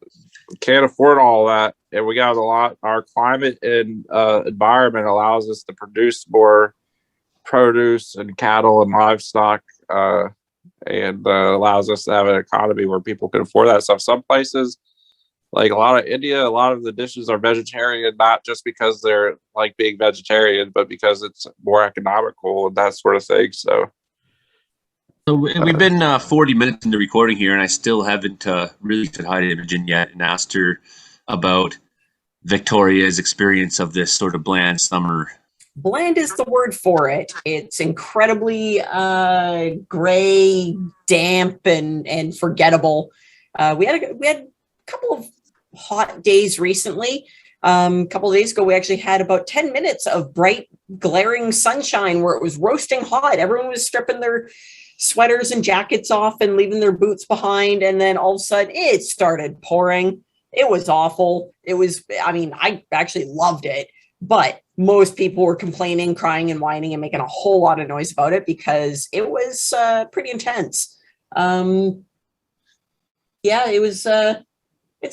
Speaker 9: can't afford all that, and we got our climate and environment allows us to produce more produce and cattle and livestock, and allows us to have an economy where people can afford that stuff. Some places, like a lot of India, a lot of the dishes are vegetarian, not just because they're like being vegetarian, but because it's more economical and that sort of thing. So
Speaker 5: we've been 40 minutes into recording here, and I still haven't really said hi to Imogen yet and asked her about Victoria's experience of this sort of bland summer.
Speaker 7: Bland is the word for it. It's incredibly gray, damp, and forgettable. We had a couple of hot days recently. A couple of days ago, we actually had about 10 minutes of bright, glaring sunshine where it was roasting hot. Everyone was stripping their sweaters and jackets off and leaving their boots behind. And then all of a sudden it started pouring. It was awful. I actually loved it, but most people were complaining, crying and whining and making a whole lot of noise about it because it was pretty intense. It's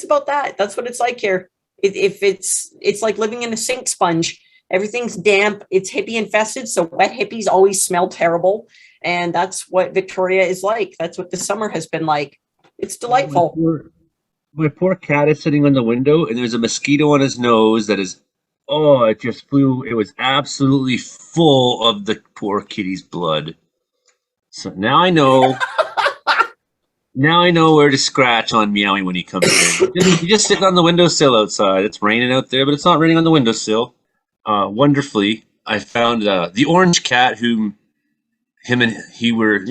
Speaker 7: about that. That's what it's like here. It's like living in a sink sponge. Everything's damp. It's hippie infested. So wet hippies always smell terrible. And that's what Victoria is like. That's what the summer has been like. It's delightful.
Speaker 5: My poor cat is sitting on the window and there's a mosquito on his nose that is, it just flew. It was absolutely full of the poor kitty's blood. So now I know. Now I know where to scratch on Meowie when he comes in. You just sit on the windowsill outside. It's raining out there, but it's not raining on the windowsill. Wonderfully, I found the orange cat whom him and he were,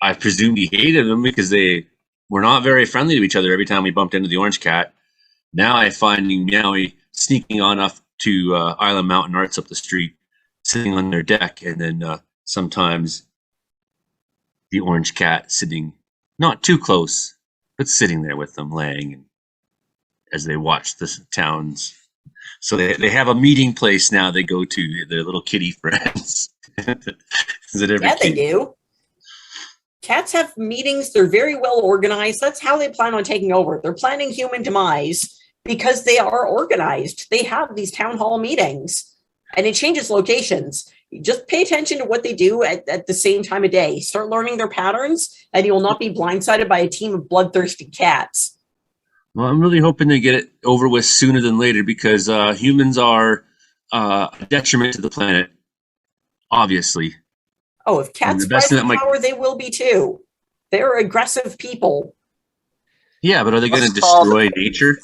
Speaker 5: I presumed he hated them because they were not very friendly to each other every time we bumped into the orange cat. Now I find Meowie sneaking on up to Island Mountain Arts up the street, sitting on their deck, and then sometimes the orange cat sitting not too close, but sitting there with them, laying as they watch the towns. So they have a meeting place now they go to, their little kitty friends.
Speaker 7: They do. Cats have meetings. They're very well organized. That's how they plan on taking over. They're planning human demise because they are organized. They have these town hall meetings, and it changes locations. You just pay attention to what they do at the same time of day. Start learning their patterns, and you will not be blindsided by a team of bloodthirsty cats.
Speaker 5: Well, I'm really hoping they get it over with sooner than later because humans are a detriment to the planet, obviously.
Speaker 7: Oh, if cats rise to power, they will be too. They're aggressive people.
Speaker 5: Yeah, but are they going to destroy nature?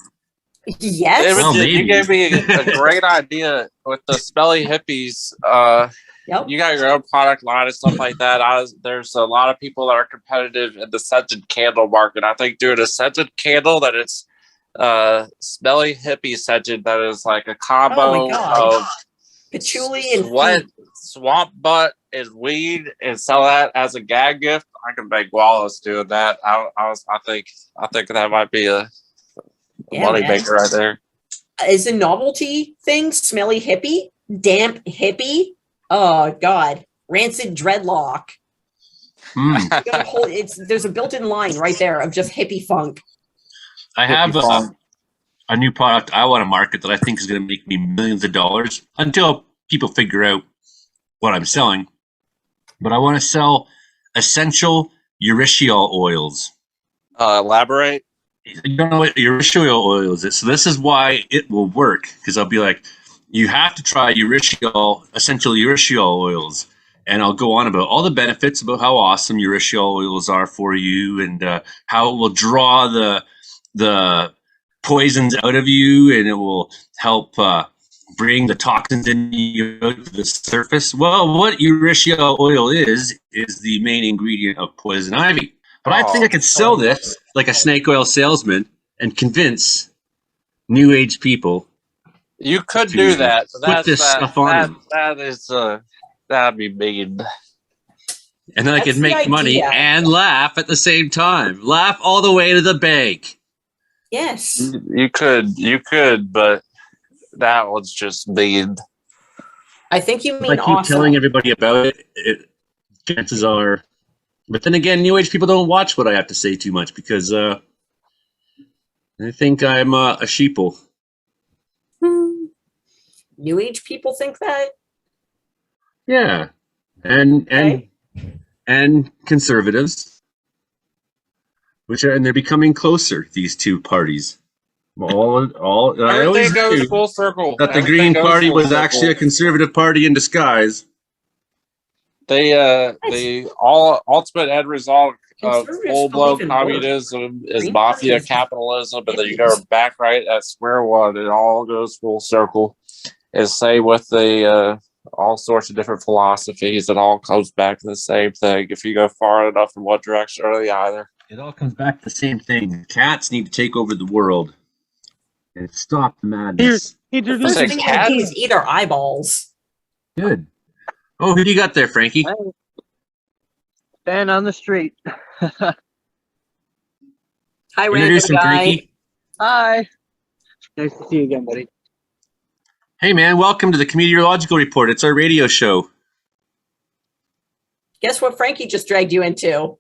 Speaker 7: Yes.
Speaker 9: Imogen, you gave me a great idea with the smelly hippies. You got your own product line and stuff like that. There's a lot of people that are competitive in the scented candle market. I think doing a scented candle that is smelly hippie scented, that is like a combo of
Speaker 7: patchouli and
Speaker 9: swamp butt and weed, and sell that as a gag gift. I can make Wallace doing that. I think that might be a money maker right there.
Speaker 7: Is a novelty thing, smelly hippie, damp hippie. Oh God, rancid dreadlock. There's a built-in line right there of just hippie funk.
Speaker 5: I have a new product I want to market that I think is going to make me millions of dollars until people figure out what I'm selling. But I want to sell essential urushiol oils.
Speaker 9: Elaborate.
Speaker 5: You don't know what urushiol oil is. So this is why it will work, because I'll be like, you have to try essential urushiol oils. And I'll go on about all the benefits about how awesome urushiol oils are for you, and how it will draw the poisons out of you, and it will help bring the toxins in you out to the surface. Well, what urushiol oil is the main ingredient of poison ivy. But I think I could sell this like a snake oil salesman and convince new age people.
Speaker 9: You could do that. But
Speaker 5: put this stuff on them.
Speaker 9: That'd be mean.
Speaker 5: And then I could make money and laugh at the same time. Laugh all the way to the bank.
Speaker 7: Yes.
Speaker 9: You could, but that was just mean.
Speaker 7: I think you mean
Speaker 5: if I keep telling everybody about it, chances are. But then again, new age people don't watch what I have to say too much because I think I'm a sheeple.
Speaker 7: New age people think that?
Speaker 5: Yeah, and conservatives, and they're becoming closer. These two parties,
Speaker 9: everything goes full circle.
Speaker 5: That the Green Party was actually a conservative party in disguise.
Speaker 9: The ultimate end result of full-blown communism is mafia capitalism, and then you go back right at square one. It all goes full circle. And same with the all sorts of different philosophies. It all comes back to the same thing. If you go far enough in one direction or the other,
Speaker 5: it all comes back to the same thing. Cats need to take over the world and stop the madness.
Speaker 7: The first thing they do is eat our eyeballs.
Speaker 5: Good. Oh, who do you got there, Frankie?
Speaker 15: Ben on the street.
Speaker 7: Hi,
Speaker 5: Introduce him, Frankie.
Speaker 15: Hi. Nice to see you again, buddy.
Speaker 5: Hey, man, welcome to the Comedeorological Report. It's our radio show.
Speaker 7: Guess what Frankie just dragged you into?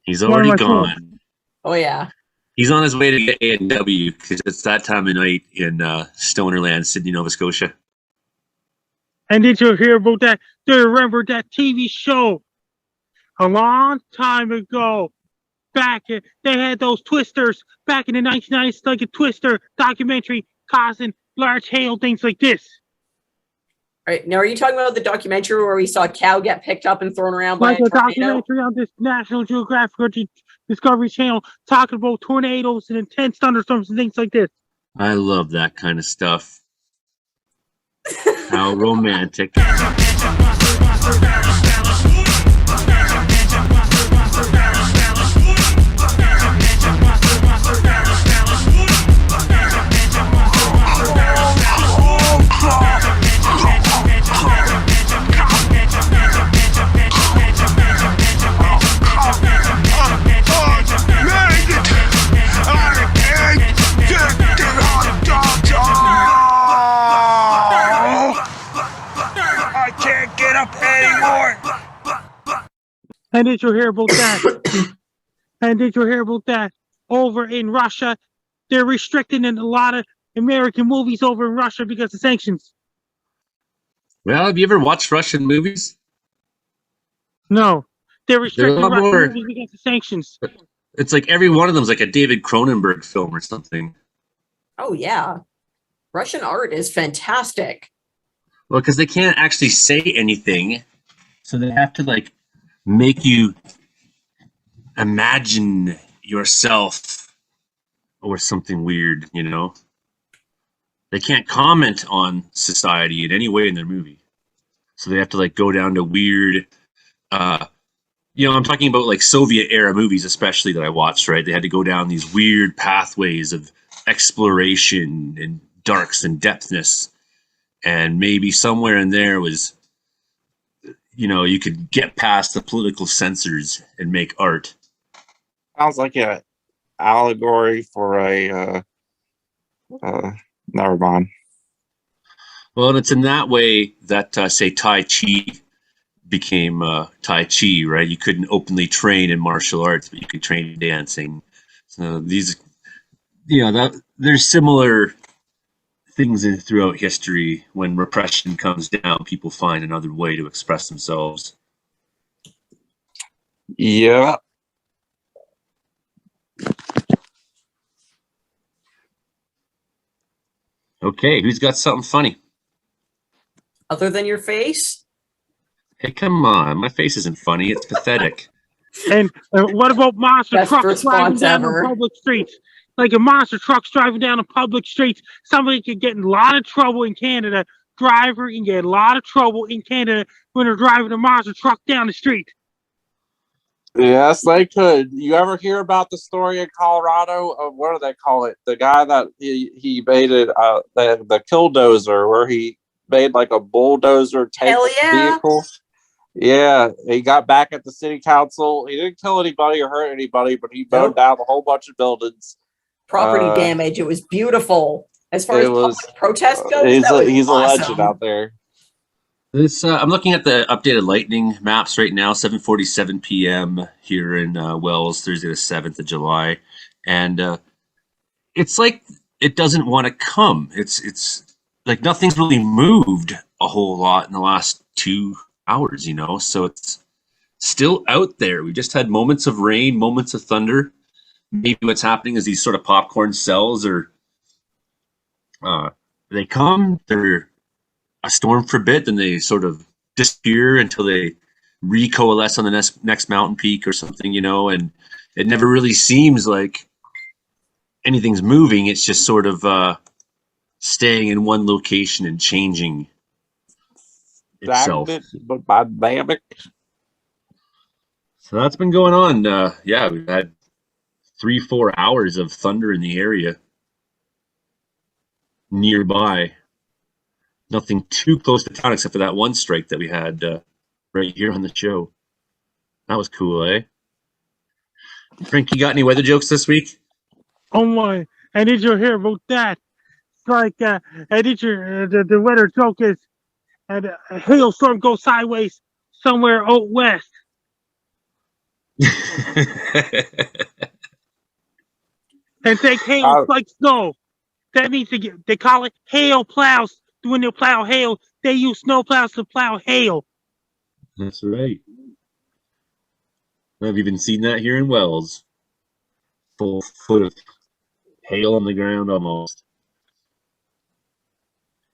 Speaker 5: He's already gone.
Speaker 7: Oh, yeah.
Speaker 5: He's on his way to get A&W because it's that time of night in Stonerland, Sidney, Nova Scotia.
Speaker 2: And did you hear about that? Do you remember that TV show a long time ago? They had those twisters back in the 1990s, like a twister documentary causing large hail, things like this.
Speaker 7: All right, now are you talking about the documentary where we saw a cow get picked up and thrown around by a tornado?
Speaker 2: Documentary on this National Geographic or Discovery Channel talking about tornadoes and intense thunderstorms and things like this.
Speaker 5: I love that kind of stuff. How romantic.
Speaker 2: And did you hear about that? And did you hear about that? Over in Russia, they're restricting a lot of American movies over in Russia because of sanctions.
Speaker 5: Well, have you ever watched Russian movies?
Speaker 2: No, they're
Speaker 5: They're a
Speaker 2: restricting
Speaker 5: lot
Speaker 2: Russian
Speaker 5: more.
Speaker 2: movies because of sanctions.
Speaker 5: It's like every one of them is like a David Cronenberg film or something.
Speaker 7: Oh yeah, Russian art is fantastic.
Speaker 5: Well, because they can't actually say anything, so they have to like make you imagine yourself or something weird, you know? They can't comment on society in any way in their movie. So they have to like go down to weird, I'm talking about like Soviet era movies, especially that I watched, right? They had to go down these weird pathways of exploration and darks and depthness. And maybe somewhere in there was, you could get past the political censors and make art.
Speaker 9: Sounds like an allegory for a. Never mind.
Speaker 5: Well, and it's in that way that, say, Tai Chi became Tai Chi, right? You couldn't openly train in martial arts, but you could train in dancing. So there's similar things throughout history. When repression comes down, people find another way to express themselves.
Speaker 9: Yeah.
Speaker 5: Okay, who's got something funny?
Speaker 7: Other than your face?
Speaker 5: Hey, come on. My face isn't funny. It's pathetic.
Speaker 2: And what about monster
Speaker 7: Best
Speaker 2: trucks driving
Speaker 7: response
Speaker 2: down
Speaker 7: ever.
Speaker 2: on public streets? Like a monster truck's driving down on public streets, somebody could get in a lot of trouble in Canada. Driver can get a lot of trouble in Canada when they're driving a monster truck down the street.
Speaker 9: Yes, they could. You ever hear about the story in Colorado of what do they call it? The guy that he made it the killdozer, where he made like a bulldozer type vehicle. Yeah, he got back at the city council. He didn't kill anybody or hurt anybody, but he burned down a whole bunch of buildings.
Speaker 7: Property damage. It was beautiful. As far as public protest goes,
Speaker 9: he's a
Speaker 7: awesome.
Speaker 9: legend out there.
Speaker 5: This I'm looking at the updated lightning maps right now, 7:47 p.m. here in Wells, Thursday the 7th of July, and it's like it doesn't want to come. It's like nothing's really moved a whole lot in the last 2 hours, so it's still out there. We just had moments of rain, moments of thunder. Maybe what's happening is these sort of popcorn cells they come, they're a storm for a bit, then they sort of disappear until they recoalesce on the next mountain peak or something, and it never really seems like anything's moving. It's just sort of staying in one location and changing itself.
Speaker 9: But dynamic.
Speaker 5: So that's been going on. We've had 3-4 hours of thunder in the area nearby. Nothing too close to town except for that one strike that we had right here on the show. That was cool, eh? Frankie, got any weather jokes this week?
Speaker 2: Oh my! And did you hear about that? It's like, and did you the weather joke is, and a hailstorm goes sideways somewhere out west. And take hail like snow. That means they call it hail plows. When they plow hail, they use snow plows to plow hail.
Speaker 5: That's right. I've even seen that here in Wells. Full foot of hail on the ground almost.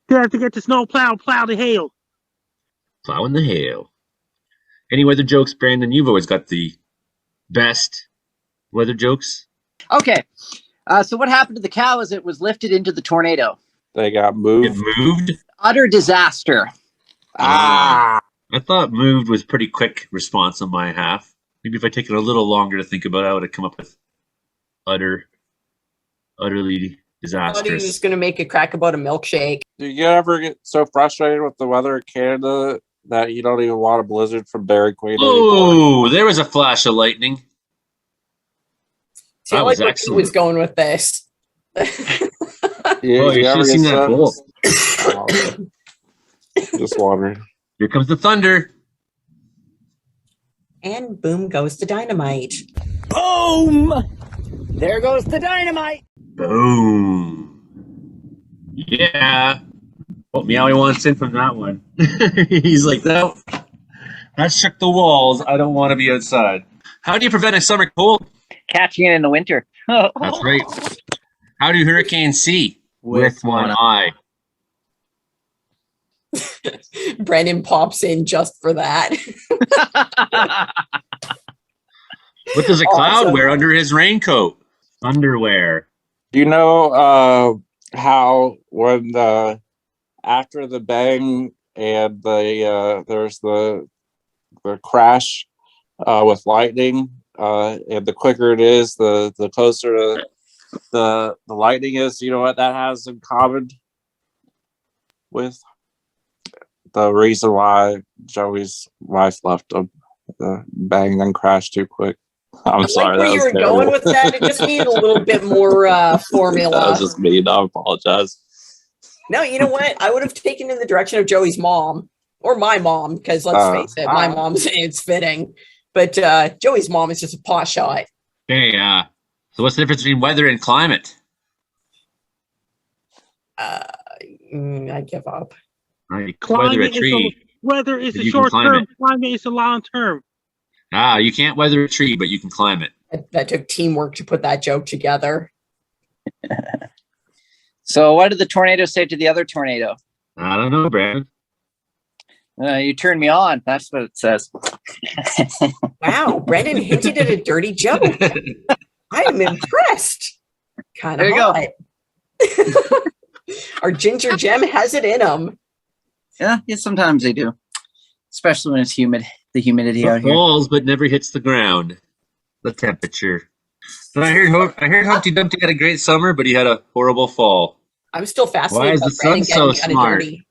Speaker 2: They have to get the snow plow the hail.
Speaker 5: Plowing the hail. Any weather jokes, Brandon? You've always got the best weather jokes.
Speaker 11: Okay. So what happened to the cow as it was lifted into the tornado?
Speaker 9: They got moved.
Speaker 5: It moved?
Speaker 11: Utter disaster.
Speaker 5: I thought moved was pretty quick response on my half. Maybe if I take it a little longer to think about it, I would have come up with utterly disastrous.
Speaker 7: I thought he was going to make a crack about a milkshake.
Speaker 9: Do you ever get so frustrated with the weather in Canada that you don't even want a blizzard from Dairy Queen
Speaker 5: Oh,
Speaker 9: anymore?
Speaker 5: there was a flash of lightning.
Speaker 7: See, I like where he was going with this.
Speaker 9: Yeah,
Speaker 5: you should have seen that bolt.
Speaker 9: Just wondering.
Speaker 5: Here comes the thunder.
Speaker 7: And boom goes the dynamite.
Speaker 11: Boom! There goes the dynamite.
Speaker 5: Boom. Yeah. Well, Meowie wants in from that one. He's like, no, that shook the walls. I don't want to be outside. How do you prevent a summer cold?
Speaker 12: Catching it in the winter.
Speaker 5: That's right. How do hurricanes see? With one eye.
Speaker 7: Brendan pops in just for that.
Speaker 5: What does a cloud
Speaker 7: Awesome.
Speaker 5: wear under his raincoat? Underwear.
Speaker 9: Do you know how when after the bang and there's the crash with lightning, and the quicker it is, the closer to the lightning is. You know what that has in common with the reason why Joey's wife left him? The bang then crashed too quick. I'm sorry.
Speaker 7: Like where you were going with that. It just needed a little bit more formula.
Speaker 9: That was just mean. I apologize.
Speaker 7: No, you know what? I would have taken in the direction of Joey's mom or my mom, because let's face it, my mom's it's fitting. But Joey's mom is just a pot shot.
Speaker 5: Hey, so what's the difference between weather and climate?
Speaker 7: I give up.
Speaker 5: Right.
Speaker 2: Climate
Speaker 5: Weather a
Speaker 2: is
Speaker 5: tree.
Speaker 2: weather is
Speaker 5: but
Speaker 2: a
Speaker 5: you can
Speaker 2: short
Speaker 5: climb
Speaker 2: term.
Speaker 5: it.
Speaker 2: Climate is a long term.
Speaker 5: You can't weather a tree, but you can climb it.
Speaker 7: That took teamwork to put that joke together.
Speaker 12: So what did the tornado say to the other tornado?
Speaker 5: I don't know, Brandon.
Speaker 12: You turned me on. That's what it says.
Speaker 7: Wow, Brendan hinted at a dirty joke. I am impressed. Kind of
Speaker 12: There you go.
Speaker 7: hot. Our ginger gem has it in him.
Speaker 12: Yeah, sometimes they do. Especially when it's humid. The humidity out
Speaker 5: It
Speaker 12: here.
Speaker 5: falls, but never hits the ground. The temperature. But I heard Humpty Dumpty had a great summer, but he had a horrible fall.
Speaker 7: I'm still
Speaker 5: Why
Speaker 7: fascinated
Speaker 5: is the
Speaker 7: about Brendan
Speaker 5: sun so
Speaker 7: getting kind of
Speaker 5: smart?
Speaker 7: dirty.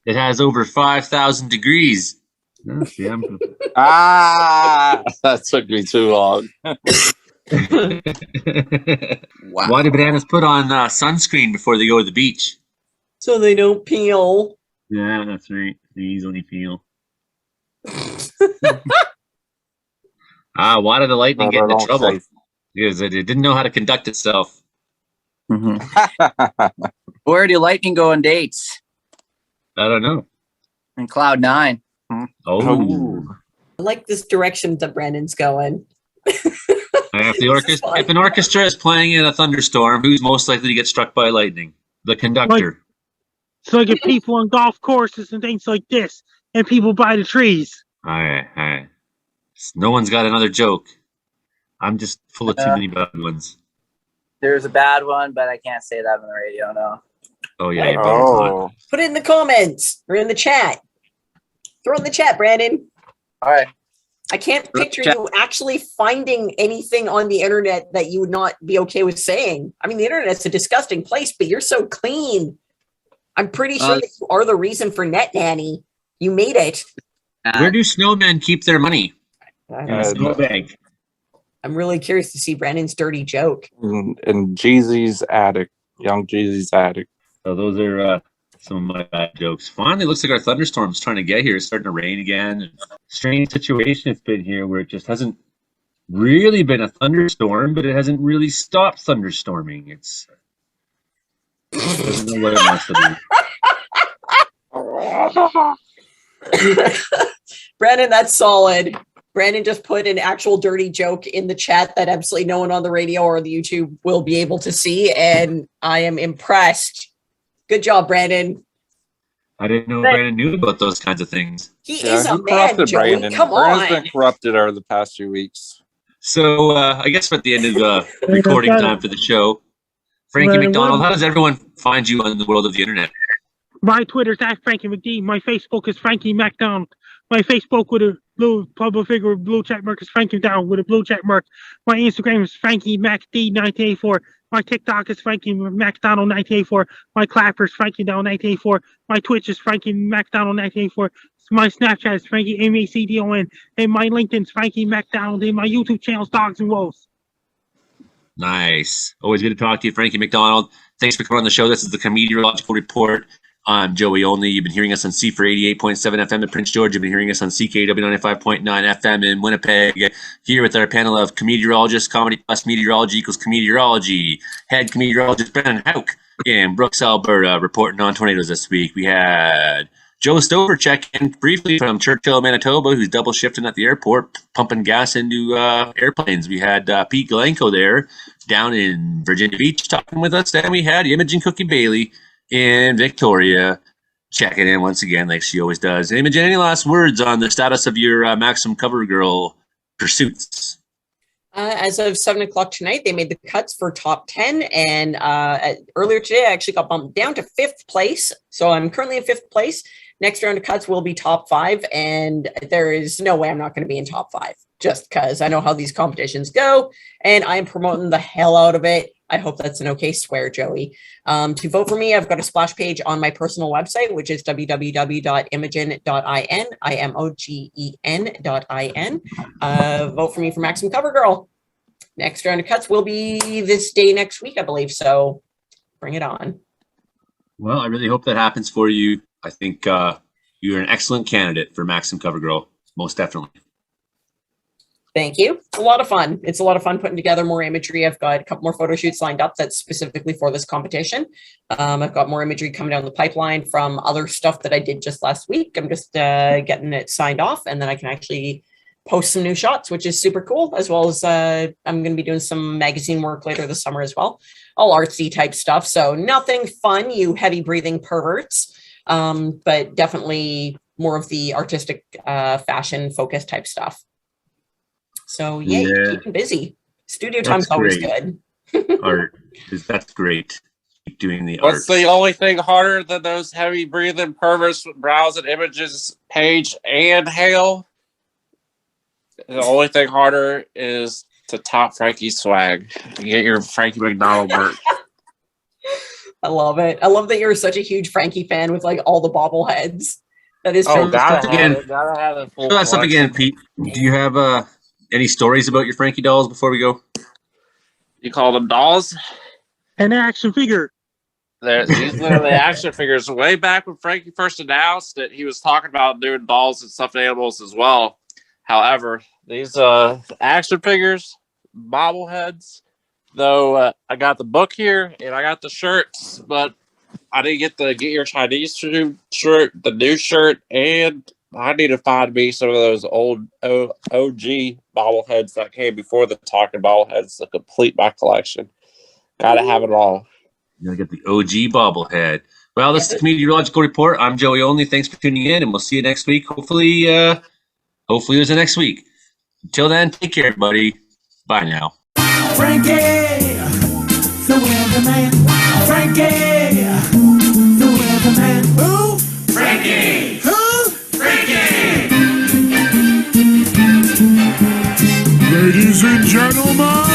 Speaker 5: It has over 5,000 degrees. Oh, damn.
Speaker 9: That took me too long.
Speaker 7: Wow.
Speaker 5: Why do bananas put on sunscreen before they go to the beach?
Speaker 7: So they don't peel.
Speaker 5: Yeah, that's right. They easily peel. Why did the lightning get into trouble? Because it didn't know how to conduct itself.
Speaker 12: Where do lightning go on dates?
Speaker 5: I don't know.
Speaker 12: In Cloud 9.
Speaker 5: Oh.
Speaker 7: I like this direction that Brandon's going.
Speaker 5: If an orchestra is playing in a thunderstorm, who's most likely to get struck by lightning? The conductor.
Speaker 2: So I get people on golf courses and things like this, and people by the trees.
Speaker 5: All right. No one's got another joke. I'm just full of too many bad ones.
Speaker 12: There's a bad one, but I can't say that on the radio, no.
Speaker 5: Oh, yeah.
Speaker 7: Put it in the comments or in the chat. Throw it in the chat, Brandon.
Speaker 12: All right.
Speaker 7: I can't picture you actually finding anything on the internet that you would not be okay with saying. I mean, the internet's a disgusting place, but you're so clean. I'm pretty sure that you are the reason for Net Nanny. You made it.
Speaker 5: Where do snowmen keep their money? In a snowbank.
Speaker 7: I'm really curious to see Brandon's dirty joke.
Speaker 9: In Jeezy's attic. Young Jeezy's attic.
Speaker 5: So those are some of my bad jokes. Finally, looks like our thunderstorm's trying to get here. It's starting to rain again. Strange situation it's been here where it just hasn't really been a thunderstorm, but it hasn't really stopped thunderstorming. It doesn't know what it wants to do.
Speaker 7: Brandon, that's solid. Brandon just put an actual dirty joke in the chat that absolutely no one on the radio or the YouTube will be able to see, and I am impressed. Good job, Brandon.
Speaker 5: I didn't know Brandon knew about those kinds of things.
Speaker 7: He is a man, Joey.
Speaker 9: Brandon.
Speaker 7: Come
Speaker 9: Brandon's
Speaker 7: on.
Speaker 9: been corrupted over the past few weeks.
Speaker 5: So I guess we're at the end of the recording time for the show. Frankie MacDonald, how does everyone find you on the world of the internet?
Speaker 2: My Twitter's at Frankie McD. My Facebook is Frankie MacDonald. My Facebook with a blue public figure with blue check mark is Frankie MacDonald with a blue check mark. My Instagram is Frankie MacD1984. My TikTok is Frankie MacDonald 1984. My Clapper is Frankie MacDonald 1984. My Twitch is Frankie MacDonald 1984. My Snapchat is Frankie MacDon. And my LinkedIn is Frankie MacDonald. And my YouTube channel is Dogs and Wolves.
Speaker 5: Nice. Always good to talk to you, Frankie MacDonald. Thanks for coming on the show. This is the Comedeorological Report. I'm Joey Only. You've been hearing us on CFUR 88.7 FM in Prince George. You've been hearing us on CKUW 95.9 FM in Winnipeg. Here with our panel of Comedeorologists, comedy plus meteorology equals Comedeorology. Head Comedeorologist Brennan Houck in Brooks, Alberta, reporting on tornadoes this week. We had Joe Stover check in briefly from Churchill, Manitoba, who's double shifting at the airport, pumping gas into airplanes. We had Pete Galanko there down in Virginia Beach talking with us. Then we had Imogen Cookie Bailey in Victoria checking in once again like she always does. Imogen, any last words on the status of your Maximum Cover Girl pursuits?
Speaker 7: As of 7 o'clock tonight, they made the cuts for top 10. And earlier today, I actually got bumped down to 5th place. So I'm currently in 5th place. Next round of cuts will be top 5. And there is no way I'm not going to be in top 5 just because I know how these competitions go. And I'm promoting the hell out of it. I hope that's an okay swear, Joey. To vote for me, I've got a splash page on my personal website, which is www.imogen.in, imogen.in. Vote for me for Maximum Cover Girl. Next round of cuts will be this day next week, I believe. So bring it on.
Speaker 5: Well, I really hope that happens for you. I think you're an excellent candidate for Maximum Cover Girl, most definitely.
Speaker 7: Thank you. It's a lot of fun. It's a lot of fun putting together more imagery. I've got a couple more photo shoots lined up that's specifically for this competition. I've got more imagery coming down the pipeline from other stuff that I did just last week. I'm just getting it signed off, and then I can actually post some new shots, which is super cool, as well as I'm going to be doing some magazine work later this summer as well. All artsy type stuff. So nothing fun, you heavy breathing perverts, but definitely more of the artistic fashion focused type stuff. So yeah, keeping busy. Studio time's always good.
Speaker 5: Art, that's great. Keep doing the
Speaker 9: art. What's the only thing harder than those heavy breathing perverts browsing images page and hail? The only thing harder is to top Frankie's swag. You get your Frankie MacDonald merch.
Speaker 7: I love it. I love that you're such a huge Frankie fan with like all the bobbleheads. That is
Speaker 5: gotta have it. Show that stuff again, Pete. Do you have any stories about your Frankie dolls before we go?
Speaker 9: You call them dolls?
Speaker 2: An action figure.
Speaker 9: These are the action figures. Way back when Frankie first announced it, he was talking about doing dolls and stuffed animals as well. However, these action figures, bobbleheads, though I got the book here and I got the shirts, but I didn't get the Get Your Chinese shirt, the new shirt, and I need to find me some of those old OG bobbleheads that came before the talking bobbleheads to complete my collection. Gotta have it all.
Speaker 5: You gotta get the OG bobblehead. Well, this is the Comedeorological Report. I'm Joey Only. Thanks for tuning in, and we'll see you next week. Hopefully there's a next week. Until then, take care, everybody. Bye now.
Speaker 6: Frankie, the weatherman. Frankie, the weatherman. Who? Frankie. Ladies and gentlemen.